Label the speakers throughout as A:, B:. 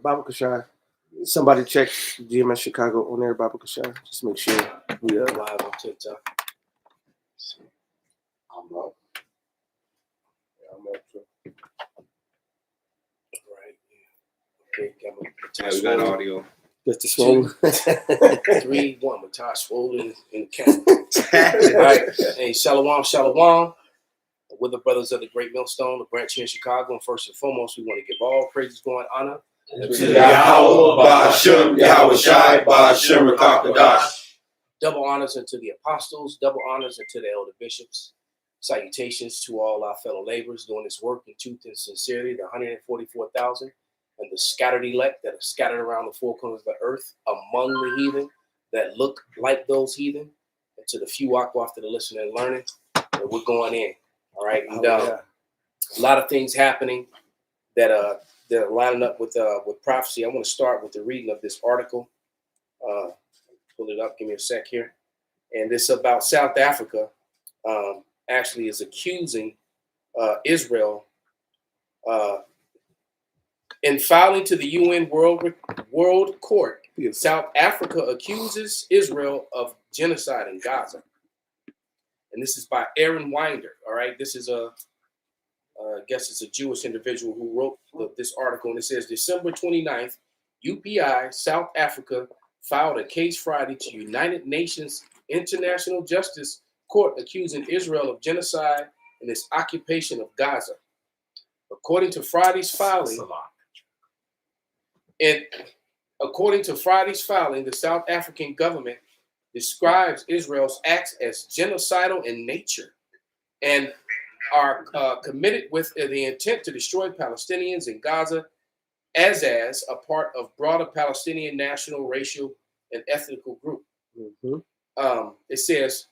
A: Baba Kashai. Somebody check GMS Chicago on there, Baba Kashai. Just make sure we
B: live on TikTok.
A: I'm up. Yeah, I'm up too.
B: Right. Okay,
C: Yeah, we got audio.
A: Just the swollen.
B: 3, 1. Matai swollen in the camera. Right. Hey, shalom, shalom. With the brothers of the Great Millstone, the branch here in Chicago. And first and foremost, we want to give all praises, glory, and honor
C: To Yahweh, Ba'ashem, Yahweh Shai, Ba'ashem, Rakakadash.
B: Double honors unto the apostles, double honors unto the elder bishops. Salutations to all our fellow laborers doing this work in truth and sincerity, the 144,000 and the scattered elect that are scattered around the four corners of the earth among the heathen that look like those heathen, and to the few walk to the listening and learning. And we're going in. All right. And a lot of things happening that are lining up with prophecy. I want to start with the reading of this article. Pull it up. Give me a sec here. And this about South Africa actually is accusing Israel in filing to the UN World Court. South Africa accuses Israel of genocide in Gaza. And this is by Aaron Winder. All right. This is I guess it's a Jewish individual who wrote this article. And it says December 29th, UPI, South Africa, filed a case Friday to United Nations International Justice Court accusing Israel of genocide and its occupation of Gaza. According to Friday's filing, the South African government describes Israel's acts as genocidal in nature and are committed with the intent to destroy Palestinians in Gaza as a part of broader Palestinian national, racial, and ethnical group. Mm-hmm. It says,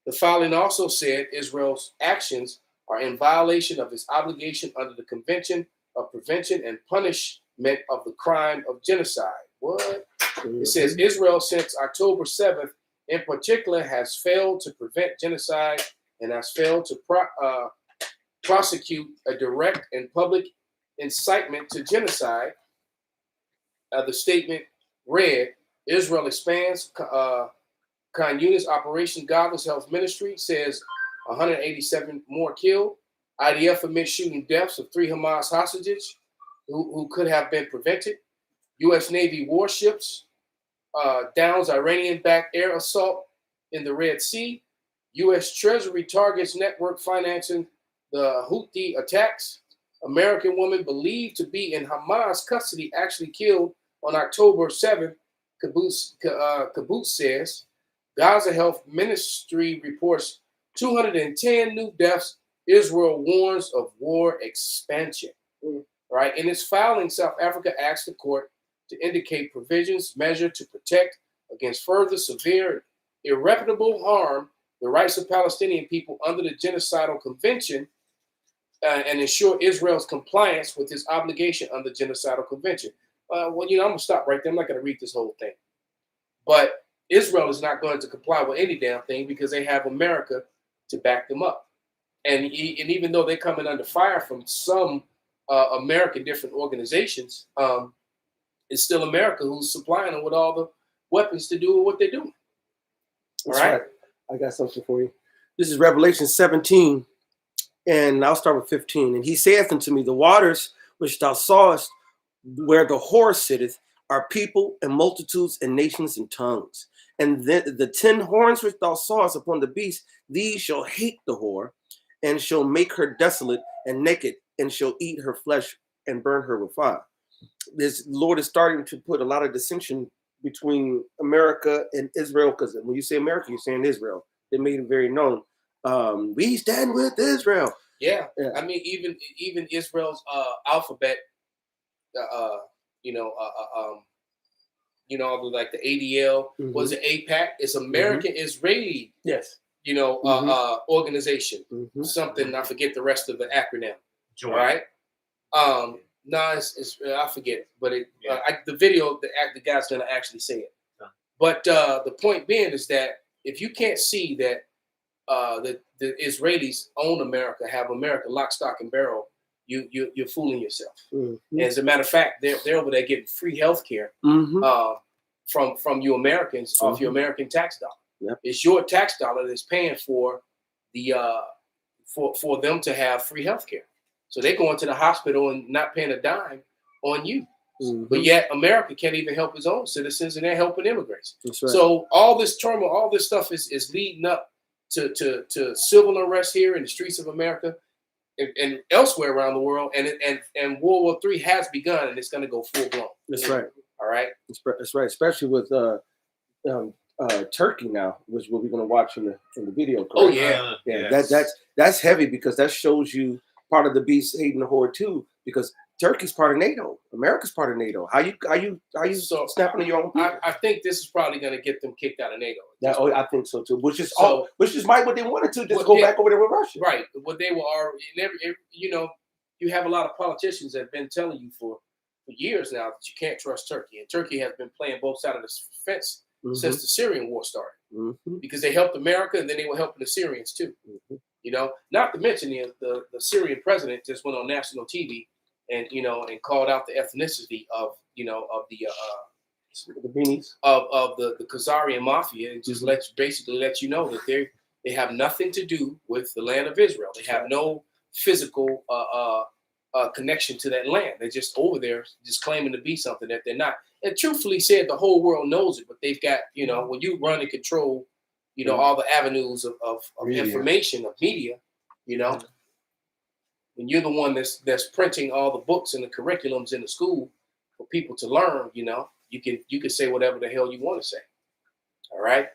B: the filing also said Israel's actions are in violation of its obligation under the Convention of Prevention and Punishment of the Crime of Genocide. What? Mm-hmm. It says Israel since October 7th in particular has failed to prevent genocide and has failed to prosecute a direct and public incitement to genocide. The statement read, Israel expands Khan Yunis Operation Godless Health Ministry, says 187 more killed. IDF admits shooting deaths of 3 Hamas hostages who could have been prevented. U.S. Navy warships downs Iranian-backed air assault in the Red Sea. U.S. Treasury targets network financing the Houthi attacks. American woman believed to be in Hamas custody actually killed on October 7th, Kibbutz says. Gaza Health Ministry reports 210 new deaths. Israel warns of war expansion. Right? In its filing, South Africa asked the court to indicate provisions measured to protect against further severe, irreparable harm the rights of Palestinian people under the Genocidal Convention and ensure Israel's compliance with its obligation under the Genocidal Convention. I'm going to stop right there. I'm not going to read this whole thing. But Israel is not going to comply with any damn thing because they have America to back them up. And even though they're coming under fire from some American different organizations, it's still America who's supplying them with all the weapons to do what they're doing. All right.
A: I got something for you. This is Revelation 17, and I'll start with 15. And he saith unto me, the waters which thou sawest where the whore sitteth are people and multitudes and nations and tongues. And then the 10 horns which thou sawest upon the beast, these shall hate the whore, and shall make her desolate and naked, and shall eat her flesh and burn her with fire. This Lord is starting to put a lot of distinction between America and Israel, because when you say America, you're saying Israel. They made it very known. We stand with Israel.
B: Yeah. I mean, even Israel's alphabet, like the ADL, was it APAC? It's American Israeli.
A: Yes.
B: Organization. Something, I forget the rest of the acronym. All right. No, it's I forget it, but the video, the guy's gonna actually say it. But the point being is that if you can't see that the Israelis own America, have America lock, stock, and barrel, you're fooling yourself.
A: Mm-hmm.
B: As a matter of fact, they're over there getting free health care from you Americans off your American tax dollar.
A: Yep.
B: It's your tax dollar that's paying for the for them to have free health care. So they're going to the hospital and not paying a dime on you. But yet America can't even help its own citizens, and they're helping immigrants.
A: That's right.
B: So all this turmoil, all this stuff is leading up to civil unrest here in the streets of America and elsewhere around the world. And World War III has begun, and it's going to go full blown.
A: That's right.
B: All right.
A: That's right. Especially with Turkey now, which we're going to watch in the video. Correct?
B: Oh yeah.
A: Yeah. That's heavy, because that shows you part of the beast hating the horde too. Because Turkey's part of NATO. America's part of NATO. How you snapping on your own people?
B: I think this is probably going to get them kicked out of NATO.
A: I think so too. Which is might what they wanted to, just go back over there with Russia.
B: Right. What they were already, you have a lot of politicians that have been telling you for years now that you can't trust Turkey. And Turkey has been playing both sides of the fence since the Syrian war started. Because they helped America, and then they were helping the Syrians too. Not to mention the Syrian president just went on national TV and called out the ethnicity of the
A: beanies
B: of the Khazarian mafia, and just basically let you know that they have nothing to do with the land of Israel. They have no physical connection to that land. They're just over there, just claiming to be something that they're not. And truthfully said, the whole world knows it, but they've got when you run and control all the avenues of information, of media, when you're the one that's printing all the books and the curriculums in the school for people to learn, you can say whatever the hell you want to say. All right.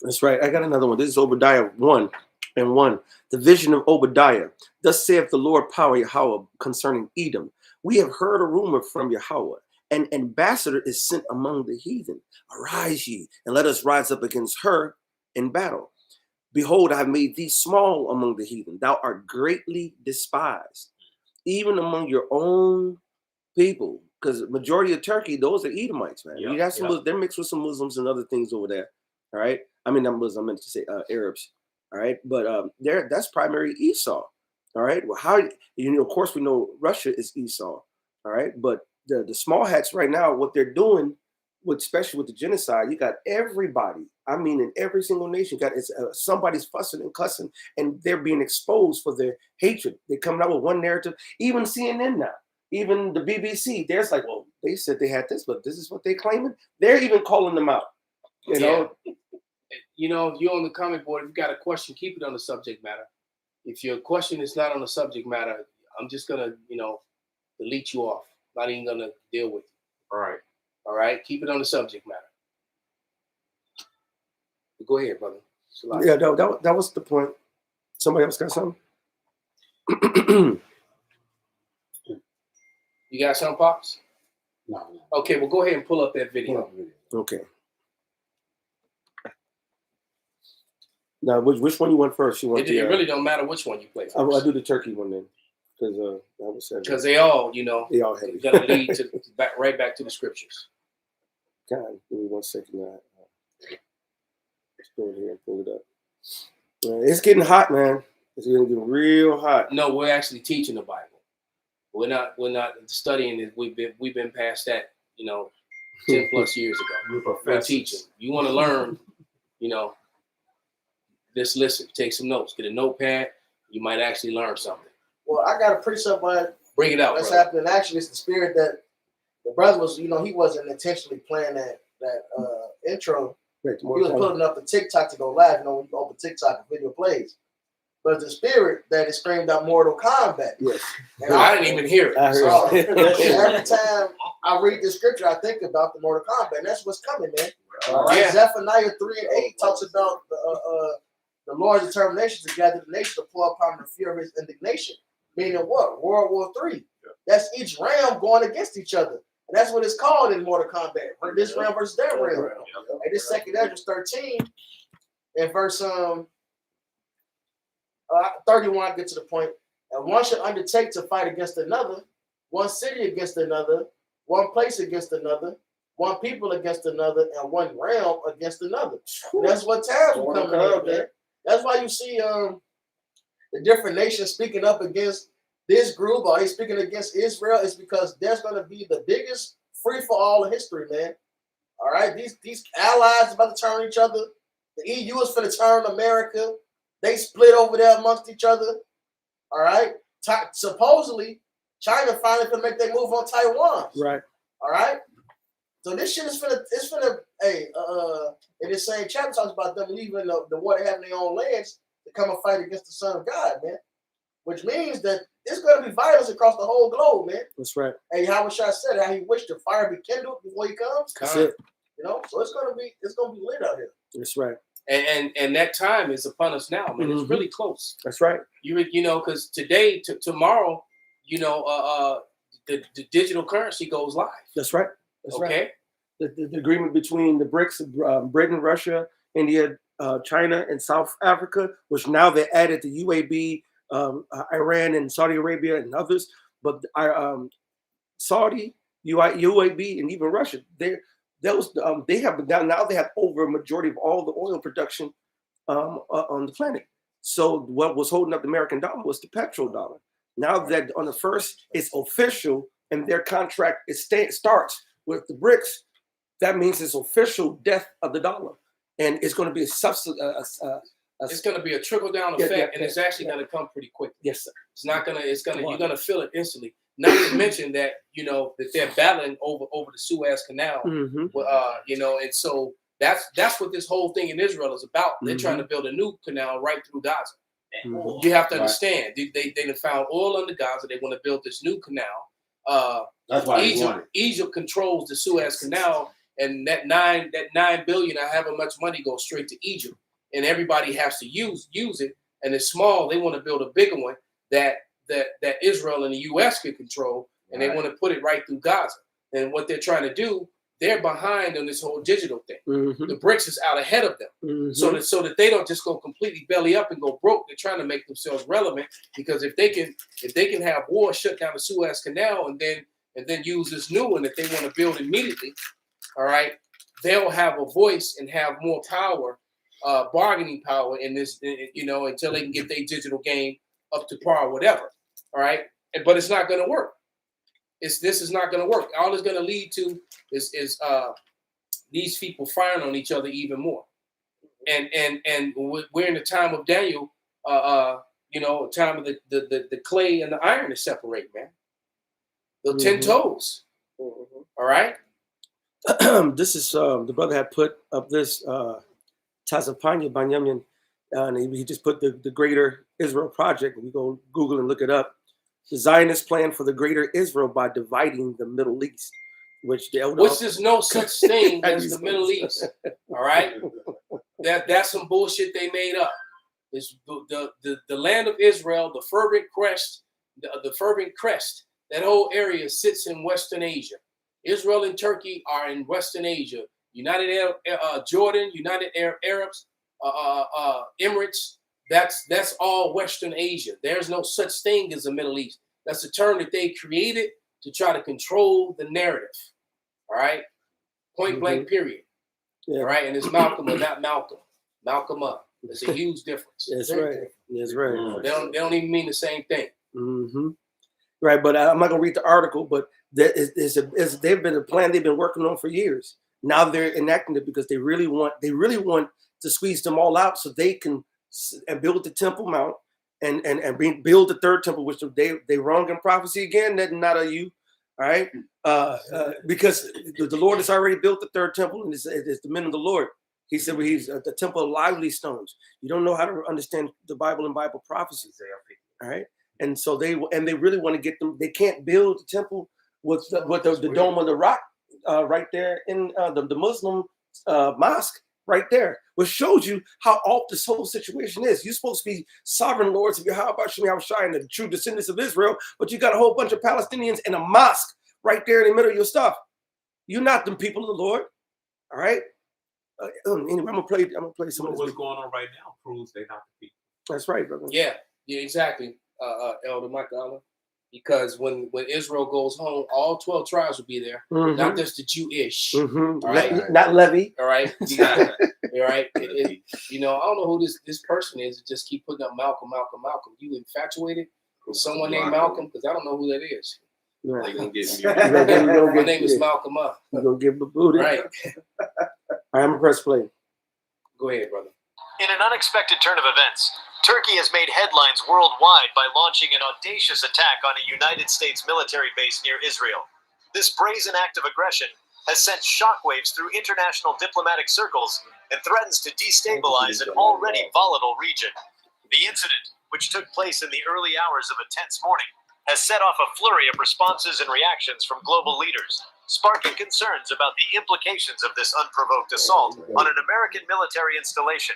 A: That's right. I got another one. This is Obadiah 1:1. The vision of Obadiah. Thus saith the Lord power Yahweh concerning Edom. We have heard a rumor from Yahweh. An ambassador is sent among the heathen. Arise ye, and let us rise up against her in battle. Behold, I have made thee small among the heathen. Thou art greatly despised, even among your own people. Because majority of Turkey, those are Edomites, man. You got some, they're mixed with some Muslims and other things over there. All right. I mean, not Muslims, I meant to say Arabs. All right. But that's primary Esau. All right. Well, of course, we know Russia is Esau. All right. But the small hats right now, what they're doing, especially with the genocide, you got everybody. I mean, in every single nation, somebody's fussing and cussing, and they're being exposed for their hatred. They're coming out with one narrative. Even CNN now, even the BBC, there's like, well, they said they had this, but this is what they're claiming. They're even calling them out. You know,
B: if you're on the comment board, if you got a question, keep it on the subject matter. If your question is not on the subject matter, I'm just gonna, delete you off. Not even gonna deal with you. All right. Keep it on the subject matter. Go ahead, brother.
A: Yeah, that was the point. Somebody else got something?
B: You got some, Pops?
D: No.
B: Okay, well, go ahead and pull up that video.
A: Okay. Now, which one you want first?
B: It really don't matter which one you play first.
A: I'll do the Turkey one then, because
B: they all,
A: they all heavy.
B: Gonna lead to right back to the scriptures.
A: God, give me 1 second. Let's go in here and pull it up. It's getting hot, man. It's gonna get real hot.
B: No, we're actually teaching the Bible. We're not studying it. We've been past that, 10 plus years ago. We're teaching. You want to learn, just listen, take some notes, get a notepad. You might actually learn something.
E: Well, I got a precept on
B: bring it out.
E: What's
B: brother.
E: happening? Actually, it's the spirit that the brother was. He wasn't intentionally playing that intro.
A: Right,
E: He was putting up the TikTok to go live. When you open TikTok, the video plays. But the spirit that is screamed out Mortal Kombat.
A: Yes.
E: And
B: I didn't even hear it.
E: So, every time I read the scripture, I think about the Mortal Kombat. And that's what's coming, man. All right.
B: Yeah.
E: Zephaniah 3:8 talks about the Lord's determination to gather the nation to pour upon the fear of his indignation. Meaning what? World War III. That's each realm going against each other. And that's what it's called in Mortal Kombat. This realm versus that realm. And this 2 Ezra 13 and verse 31, I get to the point. And one should undertake to fight against another, one city against another, one place against another, one people against another, and one realm against another. And that's what times we're coming up, man. That's why you see the different nations speaking up against this group or he's speaking against Israel is because there's going to be the biggest free for all in history, man. All right, these allies are about to turn each other. The EU is for to turn America. They split over there amongst each other. All right, supposedly China finally gonna make their move on Taiwan.
A: Right.
E: All right. So this shit is finna. Hey, in this same chapter talks about them leaving the war they have in their own lands to come and fight against the Son of God, man. Which means that there's gonna be violence across the whole globe, man.
A: That's right.
E: Hey, how Shai said how he wished the fire be kindled before he comes.
A: That's it.
E: You know, so it's gonna be lit out here.
A: That's right.
B: And that time is upon us now, man. It's really close.
A: That's right.
B: You know, because today tomorrow, you know, the digital currency goes live.
A: That's right. That's
B: okay.
A: Right. The agreement between the BRICS, Britain, Russia, India, China, and South Africa, which now they added the UAB, Iran, and Saudi Arabia, and others. But Saudi, UAB, and even Russia, they have now they have over a majority of all the oil production on the planet. So what was holding up the American dollar was the petrodollar. Now that on the first, it's official, and their contract starts with the BRICS. That means it's official death of the dollar, and it's going to be
B: it's going to be a trickle down effect, and it's actually going to come pretty quickly.
A: Yes, sir.
B: It's not going to. It's going to. You're going to feel it instantly. Not to mention that that they're battling over the Suez Canal. You know, and so that's what this whole thing in Israel is about. They're trying to build a new canal right through Gaza. You have to understand. They found oil under Gaza. They want to build this new canal.
C: That's why
B: Egypt controls the Suez Canal, and that $9 billion, however much money, goes straight to Egypt, and everybody has to use it. And it's small. They want to build a bigger one that Israel and the U.S. can control, and they want to put it right through Gaza. And what they're trying to do, they're behind on this whole digital thing. The BRICS is out ahead of them, so that they don't just go completely belly up and go broke. They're trying to make themselves relevant, because if they can have war, shut down the Suez Canal, and then use this new one that they want to build immediately, all right, they'll have a voice and have more power, bargaining power in this, until they can get their digital game up to par or whatever. All right. But it's not going to work. This is not going to work. All it's going to lead to is these people firing on each other even more. And we're in the time of Daniel, time of the clay and the iron is separate, man. The 10 toes. All right.
A: This is the brother had put up this Tazapanya Banyamyan, and he just put the Greater Israel Project. We go Google and look it up. The Zionist plan for the Greater Israel by dividing the Middle East, which
B: there's no such thing as the Middle East. All right, that's some bullshit they made up. It's the land of Israel, the fervent crest, the fervent crest. That whole area sits in Western Asia. Israel and Turkey are in Western Asia. United Jordan, United Arab Emirates. That's all Western Asia. There's no such thing as the Middle East. That's a term that they created to try to control the narrative. All right, point blank, period. Yeah. All right, and it's Malcolm, but not Malcolm. Malcolm up. There's a huge difference.
A: That's right. That's right.
B: They don't even mean the same thing.
A: Right, but I'm not gonna read the article. But they've been a plan they've been working on for years. Now they're enacting it because they really want to squeeze them all out so they can build the Temple Mount and build the third temple, which they wrong in prophecy again. That's not a you, all right? Because the Lord has already built the third temple, and it's the men of the Lord. He said he's the temple of lively stones. You don't know how to understand the Bible and Bible prophecies, all right? And so they really want to get them. They can't build the temple with the dome of the rock right there in the Muslim mosque. Right there, which shows you how off this whole situation is. You're supposed to be sovereign lords of Yahweh Shai and the true descendants of Israel, but you got a whole bunch of Palestinians in a mosque right there in the middle of your stuff. You're not the people of the Lord, all right? Anyway, I'm gonna play some of
D: what's going on right now proves they're not the people.
A: That's right, brother.
B: Yeah, exactly, Elder Michael. Because when Israel goes home, all 12 tribes will be there, not just the Jewish. All right?
A: Not Levy.
B: All right. All right. I don't know who this person is. Just keep putting up Malcolm. You infatuated? Someone named Malcolm, because I don't know who that is.
A: Yeah.
C: They gonna get me.
B: My name is Malcolm up.
A: You gonna give a booty?
B: Right.
A: I'm gonna press play.
B: Go ahead, brother.
F: In an unexpected turn of events, Turkey has made headlines worldwide by launching an audacious attack on a United States military base near Israel. This brazen act of aggression has sent shockwaves through international diplomatic circles and threatens to destabilize an already volatile region. The incident, which took place in the early hours of a tense morning, has set off a flurry of responses and reactions from global leaders, sparking concerns about the implications of this unprovoked assault on an American military installation.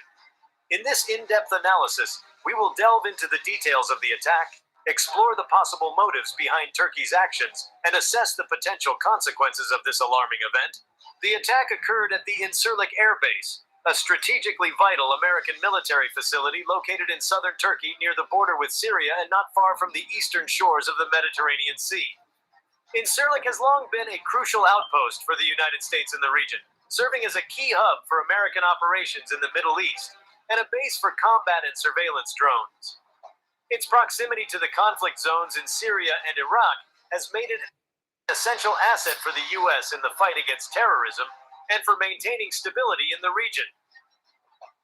F: In this in-depth analysis, we will delve into the details of the attack, explore the possible motives behind Turkey's actions, and assess the potential consequences of this alarming event. The attack occurred at the Incirlik Air Base, a strategically vital American military facility located in southern Turkey near the border with Syria and not far from the eastern shores of the Mediterranean Sea. Incirlik has long been a crucial outpost for the United States in the region, serving as a key hub for American operations in the Middle East and a base for combat and surveillance drones. Its proximity to the conflict zones in Syria and Iraq has made it an essential asset for the U.S. in the fight against terrorism and for maintaining stability in the region.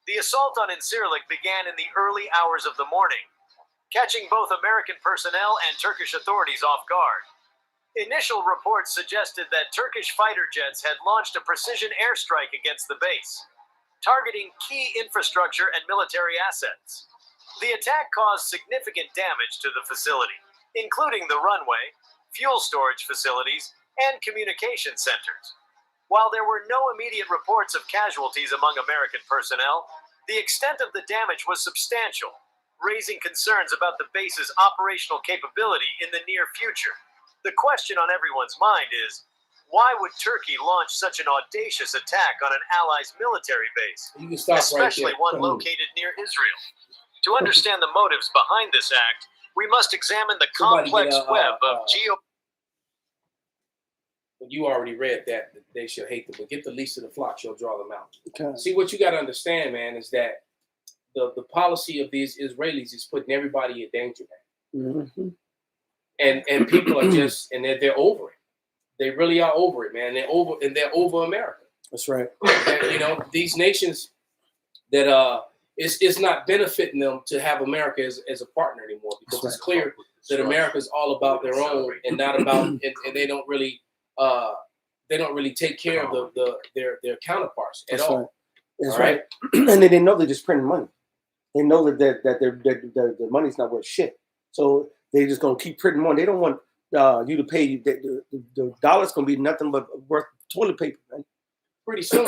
F: The assault on Incirlik began in the early hours of the morning, catching both American personnel and Turkish authorities off guard. Initial reports suggested that Turkish fighter jets had launched a precision airstrike against the base, targeting key infrastructure and military assets. The attack caused significant damage to the facility, including the runway, fuel storage facilities, and communication centers. While there were no immediate reports of casualties among American personnel, the extent of the damage was substantial, raising concerns about the base's operational capability in the near future. The question on everyone's mind is, why would Turkey launch such an audacious attack on an ally's military base,
B: You can stop
F: especially
B: right there.
F: one located near Israel? To understand the motives behind this act, we must examine the
B: Somebody
F: complex
B: get a,
F: web of
B: You already read that they shall hate them, but get the least of the flock shall draw them out.
A: Okay.
B: See, what you got to understand, man, is that the policy of these Israelis is putting everybody in danger, man.
A: Mm-hmm.
B: And people are just they're over it. They really are over it, man. They're over America.
A: That's right.
B: And, you know, these nations that it's not benefiting them to have America as a partner anymore, because it's clear that America is all about their own and not about and they don't really take care of their counterparts at
A: That's
B: all.
A: right. That's
B: All
A: right. And they didn't know they're just printing money. They know that their money's not worth shit. So they just gonna keep printing money. They don't want you to pay. The dollar's gonna be nothing but worth toilet paper, man.
B: Pretty soon,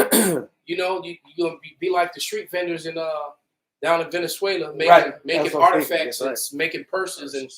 B: you know, you're gonna be like the street vendors in down in Venezuela making
A: That's what I'm thinking.
B: artifacts and
A: That's
B: making purses and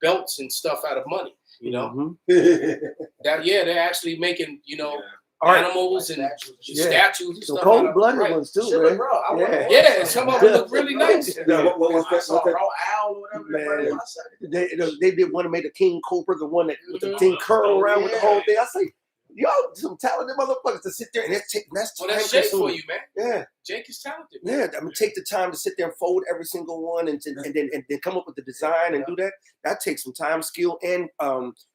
B: belts and stuff out of money. You know,
A: Mhm.
B: they're actually making, you know,
A: Art.
B: animals and
A: Yeah.
B: statues and
A: The
B: stuff.
A: cold-blooded
B: right.
A: ones too,
E: Shit,
A: man.
E: bro, I
A: Yeah.
E: want
B: Yeah, some of them look really nice.
E: I saw Raw Owl or whatever.
A: Man.
E: Man.
A: They did want to make the King Cobra, the one that with the
B: Mhm.
A: thing curl around with the whole
E: Yeah.
A: thing. I say, y'all some talented motherfuckers to sit there and that's
B: Well, that's
A: time
B: Jake for
A: consuming.
B: you, man.
A: Yeah.
B: Jake is talented.
A: Yeah, I mean, take the time to sit there and fold every single one, and then come up with the design and do that. That takes some time, skill, and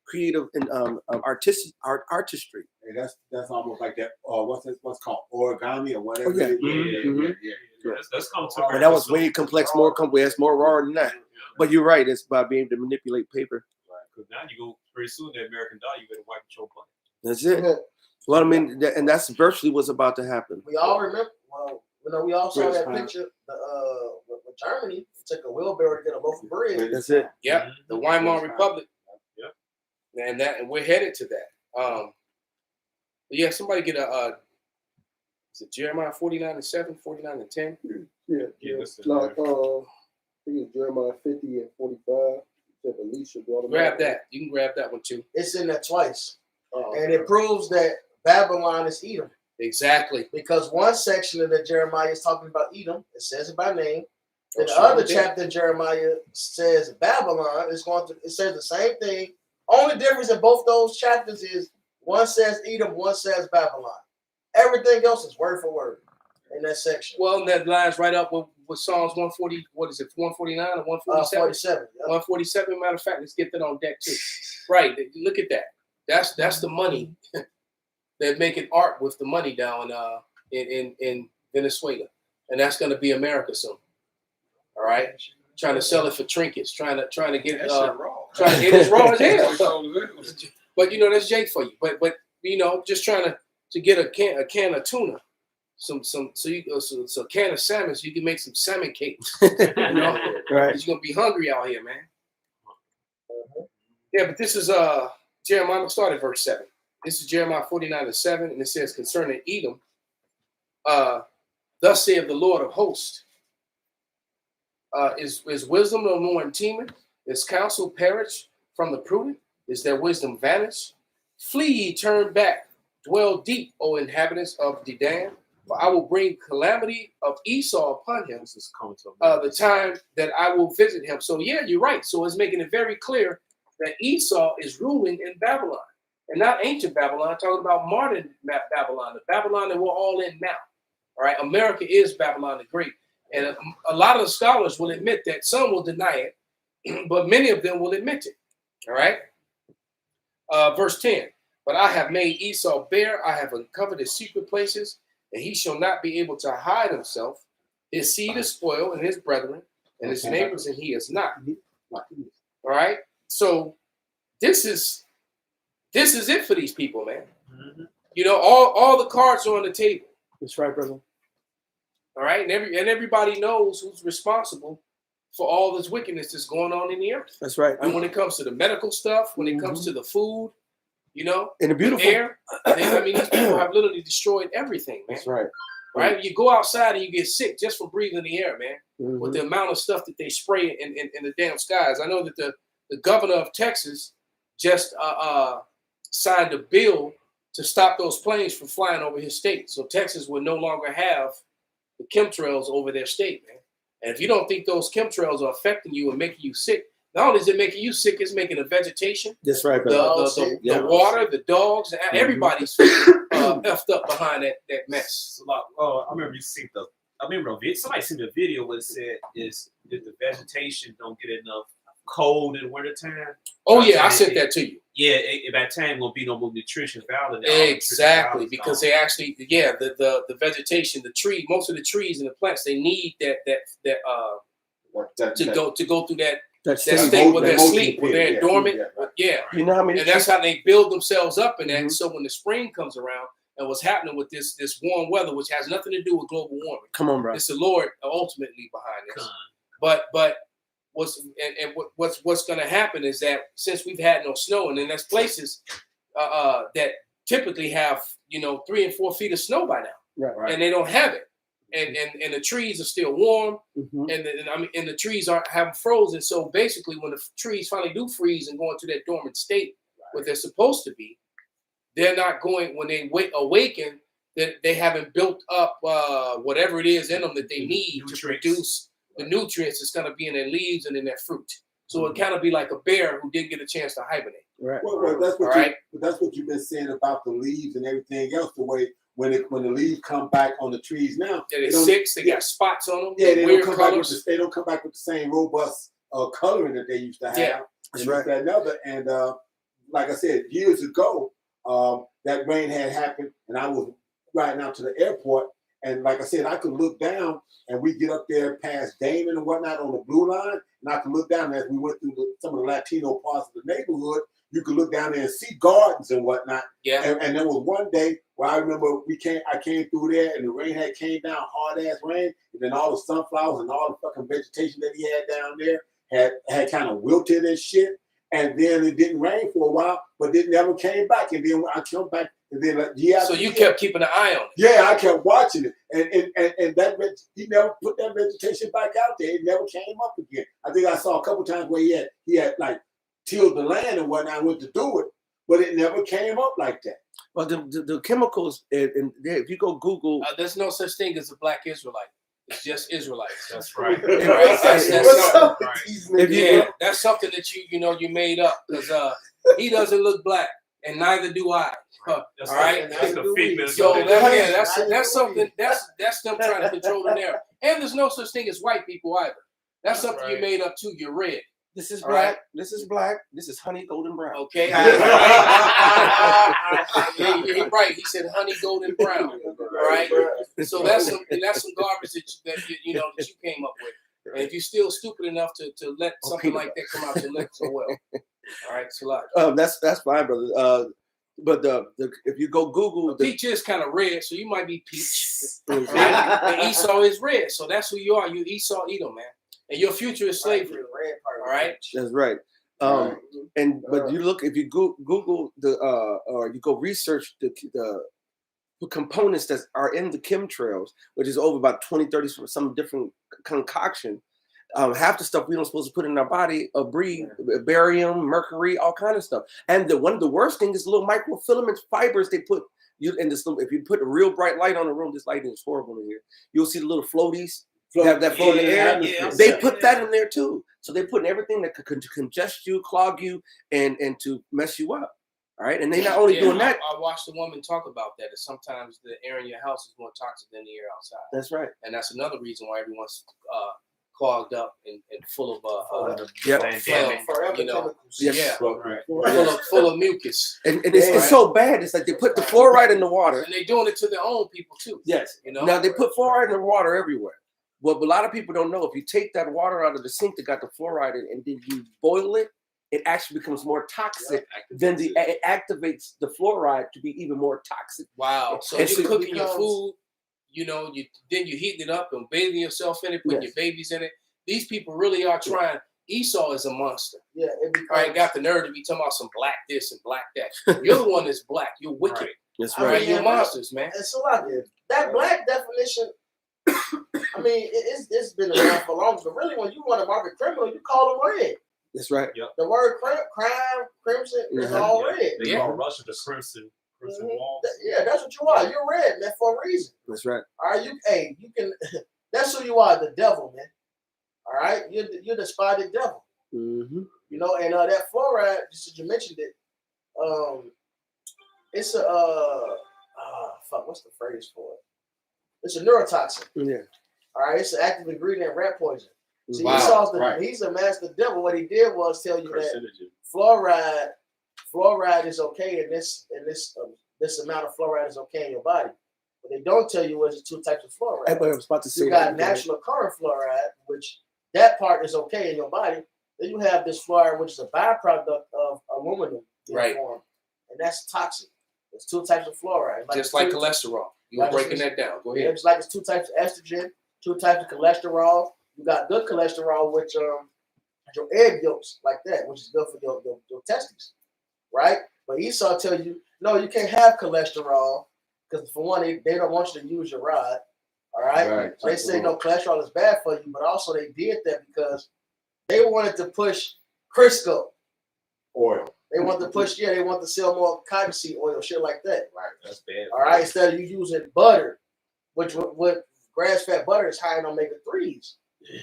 A: creative and artistry.
G: Hey, that's almost like that. What's called origami or whatever.
A: Oh, yeah.
G: it is.
A: Mhm.
G: Yeah.
D: Let's come to
A: And that was way complex, more complex, more raw than that. But you're right; it's by being able to manipulate paper.
D: Because now you go pretty soon that American dollar, you better wipe your butt.
A: That's it. Well, I mean, and that's virtually what's about to happen.
E: We all remember. Well, you know, we all saw that
A: Yes.
E: picture. With Germany took a wheelbarrow to get a loaf of bread.
A: That's it.
B: Yeah, the Weimar Republic.
D: Yep.
B: And we're headed to that. Yeah, somebody get is it Jeremiah 49:7, 49:10?
A: Yeah.
D: Yeah, listen,
A: Like, I think it's Jeremiah 50 and 45. That Elisha brought them
B: Grab
A: out.
B: that. You can grab that one too.
E: It's in there twice, and it proves that Babylon is Edom.
B: Exactly.
E: Because one section of the Jeremiah is talking about Edom. It says it by name. Then the
B: sure
E: other
B: it did.
E: chapter in Jeremiah says Babylon is going to. It says the same thing. Only difference in both those chapters is one says Edom, one says Babylon. Everything else is word for word. in that section.
B: Well, that lines right up with Psalms 140. What is it? 149 or 147?
E: 47. Yeah.
B: 147. Matter of fact, let's get that on deck too. Right. Look at that. That's the money. They're making art with the money down in Venezuela, and that's going to be America soon. All right. Trying to sell it for trinkets. Trying to get
C: That shit raw.
B: trying to get as raw as hell. But you know that's Jake for you. But you know, just trying to get a can of tuna, so a can of salmon, so you can make some salmon cakes. You know,
A: Right.
B: you're gonna be hungry out here, man. Yeah, but this is Jeremiah. I'm gonna start at verse 7. This is Jeremiah 49:7, and it says concerning Edom, thus saith the Lord of hosts, is wisdom no more in Teman? Is counsel perished from the prudent? Is their wisdom vanished? Flee ye, turn back, dwell deep, O inhabitants of Dedan, for I will bring calamity of Esau upon him,
D: This is coming to
B: the time that I will visit him. So yeah, you're right. So it's making it very clear that Esau is ruling in Babylon, and not ancient Babylon, talking about modern Babylon, the Babylon that we're all in now. All right, America is Babylon the Great, and a lot of the scholars will admit that. Some will deny it, but many of them will admit it. All right. Verse 10, but I have made Esau bare, I have uncovered his secret places, and he shall not be able to hide himself. His seed is spoiled, and his brethren, and his neighbors, and he is not. All right. So this is it for these people, man.
D: Mm-hmm.
B: You know, all the cards are on the table.
A: That's right, brother.
B: All right, and everybody knows who's responsible for all this wickedness that's going on in the earth.
A: That's right.
B: And when it comes to the medical stuff, when it comes to the food, you know,
A: And the beautiful.
B: air, these people have literally destroyed everything, man.
A: That's right.
B: Right? You go outside and you get sick just from breathing the air, man.
A: Mhm.
B: With the amount of stuff that they spray in the damn skies. I know that the governor of Texas just signed a bill to stop those planes from flying over his state. So Texas will no longer have the chemtrails over their state, man. And if you don't think those chemtrails are affecting you and making you sick, not only is it making you sick, it's making the vegetation,
A: That's right,
B: the
A: brother.
B: water, the dogs, everybody's effed up behind that mess.
D: It's a lot. I remember somebody seen the video where it said is if the vegetation don't get enough cold in the wintertime.
B: Oh yeah, I sent that to you.
D: Yeah, at that time won't be no more nutrition value.
B: Exactly, because they actually, the vegetation, the tree, most of the trees and the plants, they need that to go through that state where they're asleep, where they're dormant. Yeah,
A: You know how many?
B: and that's how they build themselves up in that. So when the spring comes around, and what's happening with this warm weather, which has nothing to do with global warming,
A: Come on, bro.
B: it's the Lord ultimately behind this. But what's going to happen is that since we've had no snow, and then there's places that typically have 3 and 4 feet of snow by now,
A: Right.
B: and they don't have it, and the trees are still warm,
A: Mhm.
B: and the trees haven't frozen. So basically, when the trees finally do freeze and go into that dormant state where they're supposed to be, they're not going. When they awaken, they haven't built up whatever it is in them that they need to produce the nutrients that's going to be in their leaves and in their fruit. So it kind of be like a bear who didn't get a chance to hibernate.
A: Right.
G: Well, that's what
B: All right.
G: that's what you've been saying about the leaves and everything else. The way when the leaves come back on the trees now,
B: They're
G: don't-
B: sick. They got spots on them.
G: Yeah, they
B: weird
G: don't come back with
B: colors.
G: they don't come back with the same robust coloring that they used to have.
B: Yeah,
A: that's
G: and
A: right.
G: this, that, and other. And like I said, years ago, that rain had happened, and I was riding out to the airport, and like I said, I could look down, and we get up there past Damon and whatnot on the blue line, and I could look down as we went through some of the Latino parts of the neighborhood. You could look down there and see gardens and whatnot.
B: yeah.
G: And there was one day where I remember I came through there and the rain had came down, hard ass rain, and then all the sunflowers and all the fucking vegetation that he had down there had kind of wilted and shit. And then it didn't rain for a while, but it never came back. And then when I come back, and then
B: So you kept keeping an eye on it.
G: yeah, I kept watching it, and that he never put that vegetation back out there. It never came up again. I think I saw a couple times where he had like tilled the land and whatnot, and went to do it, but it never came up like that.
A: Well, the chemicals, and if you go Google,
B: There's no such thing as a black Israelite. It's just Israelites.
D: That's right.
B: Right? That's
A: What's
B: something-
A: up with
D: right.
A: these If niggas? you-
B: Yeah, that's something that you made up because he doesn't look black and neither do I.
D: That's
B: All right.
D: That's the figment. of
B: So
D: the-
B: that's something that's them trying to control the narrative. And there's no such thing as white people either. That's something you made up too. You're red.
A: This is
B: All
A: black.
B: right.
A: This is black. This is honey golden brown.
B: Okay. You're right. He said honey golden brown. All right. So that's some garbage that you know that you came up with. And if you're still stupid enough to let something like that come out your lips, so well. All right, so like
A: That's fine, brother. But if you go Google
B: peach is kind of red, so you might be peach. Right? And Esau is red, so that's who you are. You Esau Edom, man. And your future is slavery. All right.
A: That's right. But you look if you Google the or you go research the components that are in the chemtrails, which is over about 20, 30 for some different concoction. Half the stuff we don't supposed to put in our body breathe barium, mercury, all kind of stuff. And one of the worst things is little microfilament fibers they put you in this. If you put a real bright light on the room, this lighting is horrible in here. You'll see the little floaties that float in the air. They put that in there too. So they're putting everything that could congest you, clog you, and to mess you up. All right, and they not only doing that.
B: I watched a woman talk about that. That sometimes the air in your house is more toxic than the air outside.
A: That's right.
B: And that's another reason why everyone's clogged up and full of you know, full of mucus.
A: And it's so bad. It's like they put the fluoride in the water,
B: and they're doing it to their own people too.
A: Yes,
B: you know.
A: Now they put fluoride in the water everywhere. What a lot of people don't know, if you take that water out of the sink that got the fluoride in, and then you boil it, it actually becomes more toxic. Then it activates the fluoride to be even more toxic.
B: Wow! So you're cooking your food. You know, you heating it up and bathing yourself in it, putting your babies in it. These people really are trying. Esau is a monster.
E: Yeah,
B: I ain't got the nerve to be talking about some black this and black that. You're the one that's black. You're wicked.
A: Right. That's
B: right.
A: right.
B: You're monsters, man.
E: And so that black definition. I mean, it's been around for long, but really, when you want to mark a criminal, you call them red.
A: That's right.
D: Yep.
E: The word crime, crimson is all red.
D: They call Russia the crimson wall.
E: Yeah, that's what you are. You're red, man, for a reason.
A: That's right.
E: All right, you can. That's who you are, the devil, man. All right, you're the spotted devil.
A: Mm-hmm.
E: You know, and that fluoride, just as you mentioned it, it's a fuck. What's the phrase for it? It's a neurotoxin.
A: Yeah.
E: All right, it's an active ingredient in rat poison. See,
C: Wow.
E: he's a master devil. What he did was tell you that fluoride is okay, and this amount of fluoride is okay in your body. What they don't tell you is the two types of fluoride.
A: I was about to say
E: you got natural occurring fluoride, which that part is okay in your body. Then you have this fluoride, which is a byproduct of aluminum being formed, and that's toxic. There's two types of fluoride.
B: Just like cholesterol. You're breaking that down. Go ahead.
E: It's like it's two types of estrogen, two types of cholesterol. You got good cholesterol, which your egg yolks like that, which is good for your testes, right? But Esau tell you, no, you can't have cholesterol because for one, they don't want you to use your rod, all right? So they say no, cholesterol is bad for you, but also they did that because they wanted to push Crisco
G: oil.
E: They want to push, they want to sell more cottonseed oil, shit like that.
D: Right, that's bad.
E: All right, instead of you using butter, which grass-fed butter is high in omega-3s,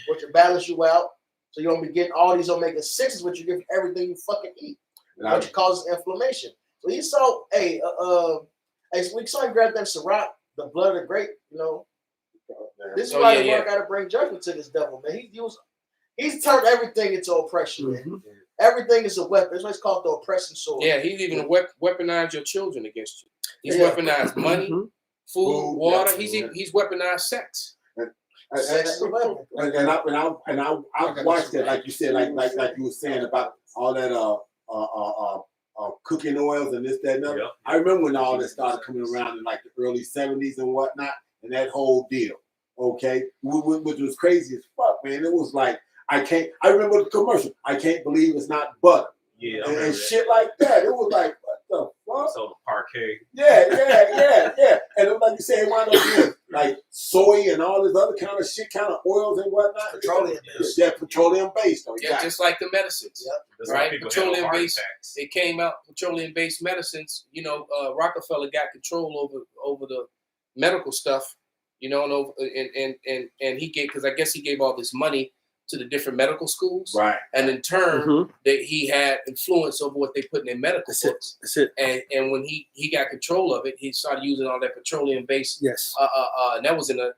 E: which will balance you out, so you don't be getting all these omega-6s, which you get from everything you fucking eat, which causes inflammation. So you saw, we saw him grab that Ciroc, the blood of the grape, you know. This is why the Lord got to bring judgment to this devil, man. He's turned everything into oppression, man. Everything is a weapon. That's why it's called the oppressing sword.
B: Yeah, he's even weaponized your children against you. He's weaponized money, food, water. He's weaponized sex.
E: Sex is a weapon.
G: And I watched it, like you said, like you were saying about all that cooking oils and this, that, and other. Yep. I remember when all that started coming around in like the early 70s and whatnot, and that whole deal. Okay, which was crazy as fuck, man. It was like I remember the commercial. I can't believe it's not butter.
D: Yeah,
G: and shit like that. It was like, what the fuck?
D: So the parquet.
G: Yeah. And it was like you say, it wound up being like soy and all this other kind of shit, kind of oils and whatnot. Petroleum based.
B: Yeah, just like the medicines.
D: Yep.
B: Right? Petroleum based. It came out, petroleum based medicines. You know, Rockefeller got control over the medical stuff. You know, and he gave, because I guess he gave all this money to the different medical schools,
G: Right.
B: and in turn,
A: Mhm.
B: that he had influence over what they put in their medical
A: That's it.
B: books.
A: That's it.
B: And when he got control of it, he started using all that petroleum based.
A: Yes.
B: And that was in the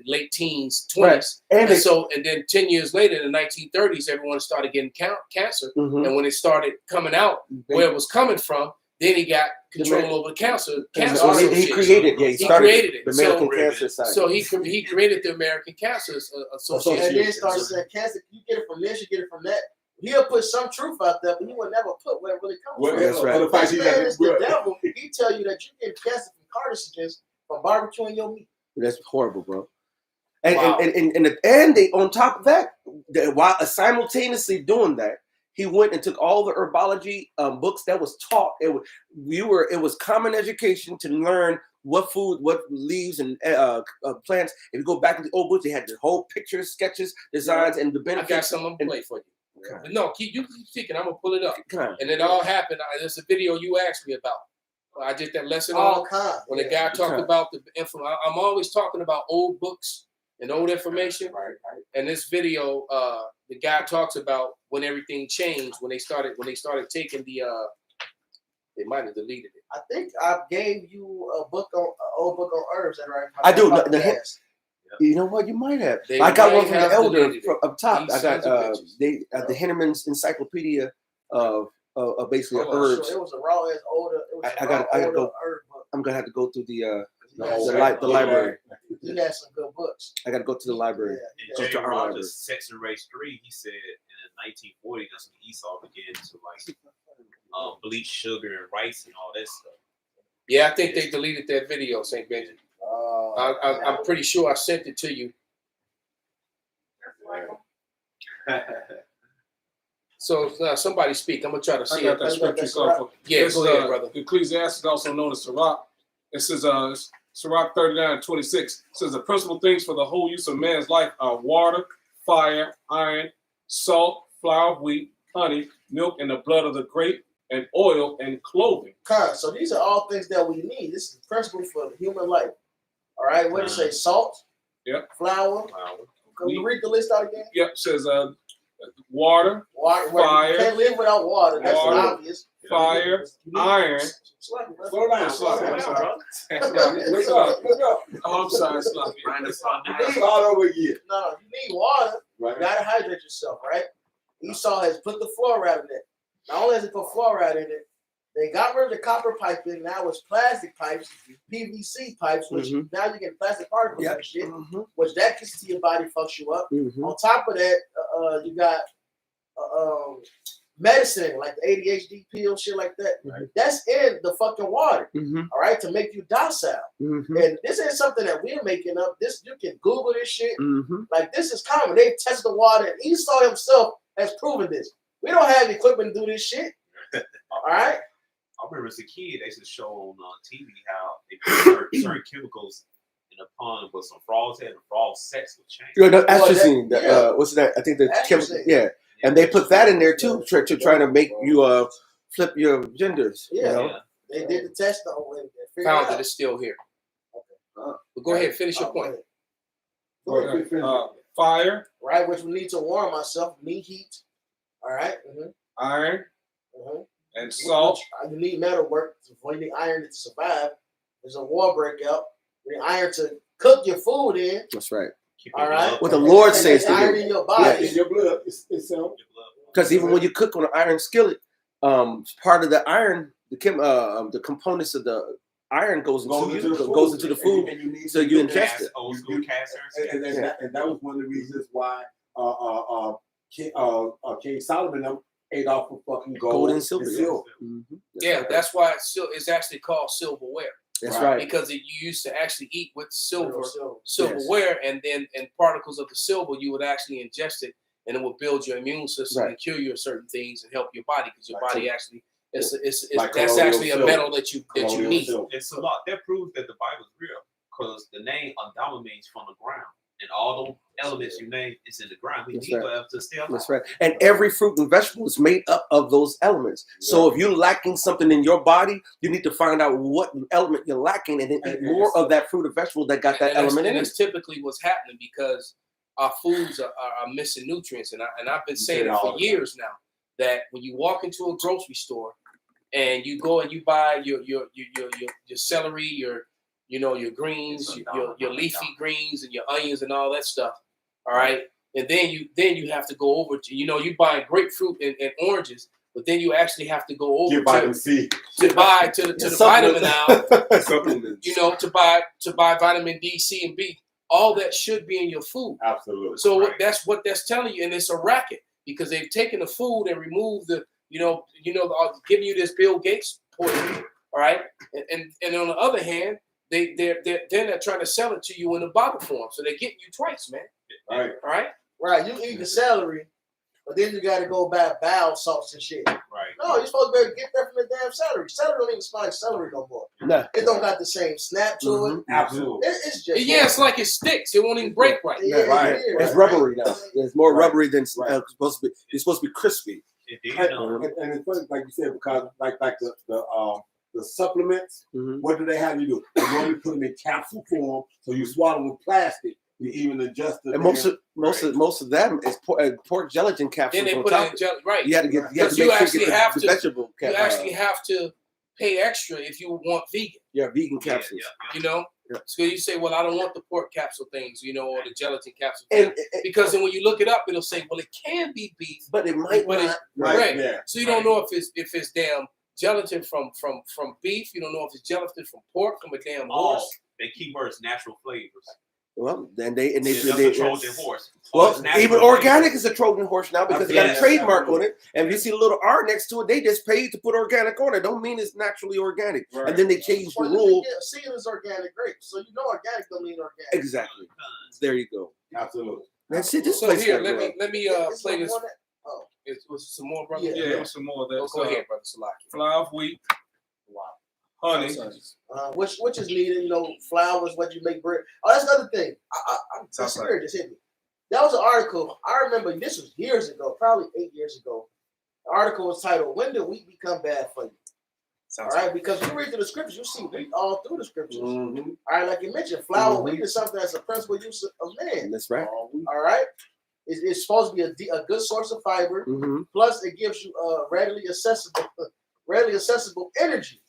B: late teens, 20s.
A: Right. And
B: And then 10 years later, in the 1930s, everyone started getting cancer.
A: Mhm.
B: And when it started coming out where it was coming from, then he got control over the cancer
A: he
B: association.
A: created. Yeah, he
B: He
A: started
B: created it.
A: the American
B: So-
A: Cancer Society.
B: So he created the American Cancer Association.
E: And then start saying cancer, you get it from this, you get it from that. He'll put some truth out there, but he will never put where it really comes
G: Well,
E: from.
A: That's right.
G: other facts
E: This
G: he got
E: man
G: to
E: is the
G: do.
E: devil. He tell you that you get cancer from carcinogens from barbecuing your meat.
A: That's horrible, bro. And
B: Wow.
A: and they on top of that, while simultaneously doing that, he went and took all the herbology books that was taught. It was common education to learn what food, what leaves and plants. If you go back to the old books, they had the whole pictures, sketches, designs, and the
B: I got
A: benefits.
B: something to play for you.
A: Okay.
B: But no, you keep speaking. I'm gonna pull it up.
A: Come on.
B: And it all happened. There's a video you asked me about. I did that lesson
E: All
B: on
E: kinds.
B: when the guy talked
A: Okay.
B: about the info. I'm always talking about old books and old information.
G: Right, right.
B: And this video, the guy talks about when everything changed when they started taking the. They might have deleted it.
E: I think I gave you a book on old book on herbs. That right?
A: I do.
E: About
A: The
E: gas.
A: You know what? You might have.
B: They
A: I got
B: might
A: one from the
B: have
A: elder
B: deleted it.
A: from up top.
B: These
A: I got
B: sons of bitches.
A: the Henneman's Encyclopedia of basically
B: Hold on,
A: herbs.
E: So it was a raw as older. It was
A: I
E: a
A: gotta
E: raw older
A: go.
E: herb book.
A: I'm gonna have to go through the
E: The
A: library.
E: He had some good books.
A: I gotta go to the library.
B: Oh,
A: Go
D: And
A: to
D: Jamie
A: our library.
D: Rogers, Sex and Race 3, he said in the 1940s, that's when Esau began to bleach sugar and rice and all that stuff.
B: Yeah, I think they deleted that video, St. Benjamin. I'm pretty sure I sent it to you. So somebody speak. I'm gonna try to
H: I
B: see
H: got
B: it.
H: that scripture
E: That's
H: called for.
B: Yeah,
H: This
B: go
H: is,
B: ahead, brother.
H: Ecclesiastes, also known as Sirach. It says, Sirach 39:26 says the principal things for the whole use of man's life are water, fire, iron, salt, flour, wheat, honey, milk, and the blood of the grape, and oil and clothing.
E: So these are all things that we need. This is the principle for human life. All right, what did it say? Salt,
H: Yep.
E: flour.
D: Wow.
E: Can we read the list out again?
H: Yep, says water,
E: Water.
H: Fire.
E: You can't live without water. That's
H: Water.
E: obvious.
H: fire, iron.
G: Slow down.
H: Slow
G: Slow
H: down,
G: down.
H: sorry.
G: Look up. Look up.
H: Oh, I'm sorry, Sloppy.
G: Start over again.
E: No, you need water. You
G: Right.
E: gotta hydrate yourself, right? Esau has put the fluoride in it. Not only has it put fluoride in it, they got rid of the copper piping. Now it's plastic pipes, PVC pipes, which now you get plastic particles and shit, which that gets to your body, fucks you up. On top of that, you got medicine like the ADHD pill, shit like that. That's in the fucking water, all right, to make you docile. And this ain't something that we're making up. This you can Google this shit. Like this is common. They test the water, and Esau himself has proven this. We don't have equipment to do this shit. All right.
D: I remember as a kid, they used to show on TV how they put certain chemicals in a pond with some frogs in it, and frog sex would change.
A: Atrazine.
E: yeah.
A: What's that? I think the
E: Atrazine.
A: yeah, and they put that in there too to try to make you flip your genders.
E: Yeah.
A: You know?
D: Yeah.
E: They did the test though and figured
B: Found
E: it
B: that
E: out.
B: it's still here.
E: Okay.
B: But go ahead, finish your point.
H: Fire,
E: Right, which we need to warm ourselves. Need heat. All right?
H: iron, and salt.
E: You need metal work. You need iron to survive. There's a war breakout. You need iron to cook your food in.
A: That's right.
D: Keep
E: All
D: it
E: right.
D: up.
A: What the Lord
E: And
A: says
E: there's
A: to
E: iron
A: do.
E: in your
G: Yeah,
E: body.
G: in your blood. It's
A: Because even when you cook on an iron skillet, part of the iron, the components of the iron goes into the food,
G: and you need
A: so
G: to
A: you
G: look
A: ingest
G: at-
A: it.
D: Old school cast iron.
G: And that was one of the reasons why King Solomon ate off of fucking gold
A: and silver.
B: Yeah, that's why it's actually called silverware.
A: That's
G: Right.
A: right.
B: Because you used to actually eat with
E: Silver.
B: silverware, and then particles of the silver you would actually ingest it, and it will build your immune system and cure you of certain things and help your body because your body actually it's
G: like
B: that's
G: colloidal
B: actually a
G: silver.
B: metal that you need.
D: It's a lot. That proves that the Bible is real because the name Adama means from the ground. And all those elements you name is in the ground. We
A: That's
D: need
A: right.
D: to stay alive.
A: That's right. And every fruit and vegetable is made up of those elements. So if you're lacking something in your body, you need to find out what element you're lacking and then eat more of that fruit or vegetable that got that
B: And
A: element in it.
B: that's typically what's happening because our foods are missing nutrients, and I've been saying it for years now that when you walk into a grocery store and you go and you buy your celery, your greens, your leafy greens, and your onions and all that stuff, all right, and then you have to go over to you buy grapefruit and oranges. But then you actually have to go over to buy to the vitamin aisle,
C: Supplements.
B: to buy vitamin D, C, and B. All that should be in your food.
G: Absolutely.
B: So that's what that's telling you, and it's a racket because they've taken the food and removed the giving you this Bill Gates poison, all right, and on the other hand, they're not trying to sell it to you in a bottle form, so they're getting you twice, man.
G: Right.
B: All right.
E: Right. You eat the celery, but then you got to go buy bowel salts and shit.
D: Right.
E: No, you're supposed to be able to get that from the damn celery. Celery don't even smell like celery no more.
A: No.
E: It don't got the same snap to it.
G: Absolutely.
E: It's just
B: It's like it sticks. It won't even break right.
E: Yeah,
G: Right.
E: yeah,
A: It's rubbery now. It's more
G: Right.
A: rubbery than
G: Right.
A: supposed to be. It's supposed to be crispy.
D: Indeed,
G: And it's funny, like you said, because like the supplements,
A: Mhm.
G: what do they have you do? They normally put them in capsule form, so you swallow with plastic. You even adjust the
A: And most of them is pork gelatin capsules.
B: Then they
A: on
B: put
A: top
B: it in jelly, right?
A: You had to get. You
B: Because
A: have to
B: you
A: make sure
B: actually
A: you get
B: have
A: the
B: to-
A: vegetable.
B: You actually have to pay extra if you want vegan.
A: vegan capsules.
B: So you say, well, I don't want the pork capsule things, or the gelatin capsule
A: And,
B: things. Because then when you look it up, it'll say, well, it can be beef,
A: but it might
B: but
A: not.
B: right.
G: Yeah.
B: So you don't know if it's damn gelatin from beef. You don't know if it's gelatin from pork, from a damn horse.
D: They keep words natural flavors.
A: Well, then they
D: That's a Trojan horse.
A: Well,
D: It's natural
A: even
D: flavors.
A: organic is a Trojan horse now because they got a
D: Yes,
A: trademark on it. And if you see a little R next to it, they just paid to put organic on it. Don't mean it's naturally organic.
G: Right.
A: And then they changed the
E: Well,
A: rule.
E: seeing is organic grapes, so organic don't mean organic.
A: Exactly. There you go.
G: Absolutely.
A: That's it. This
B: So
A: place
B: here,
A: got
B: let
A: love.
B: me
E: It's
B: play
E: like
B: this.
E: one that- oh,
B: Was some more, brother?
E: Yeah.
H: Yeah, some more of that.
B: Go ahead, brother Salaki.
H: Flour of wheat, honey.
E: which is needed. Flour is what you make bread. Oh, that's another thing. I'm scared. Just hit me. That was an article. I remember this was years ago, probably 8 years ago. The article was titled, "When Did Wheat Become Bad for You?" All right, because you read through the scriptures, you see wheat all through the scriptures.
G: Mm-hmm.
E: All right, like you mentioned, flour wheat is something that's a principal use of man.
A: That's right.
E: All right, it's supposed to be a good source of fiber.
A: Mm-hmm.
E: Plus, it gives you readily accessible energy.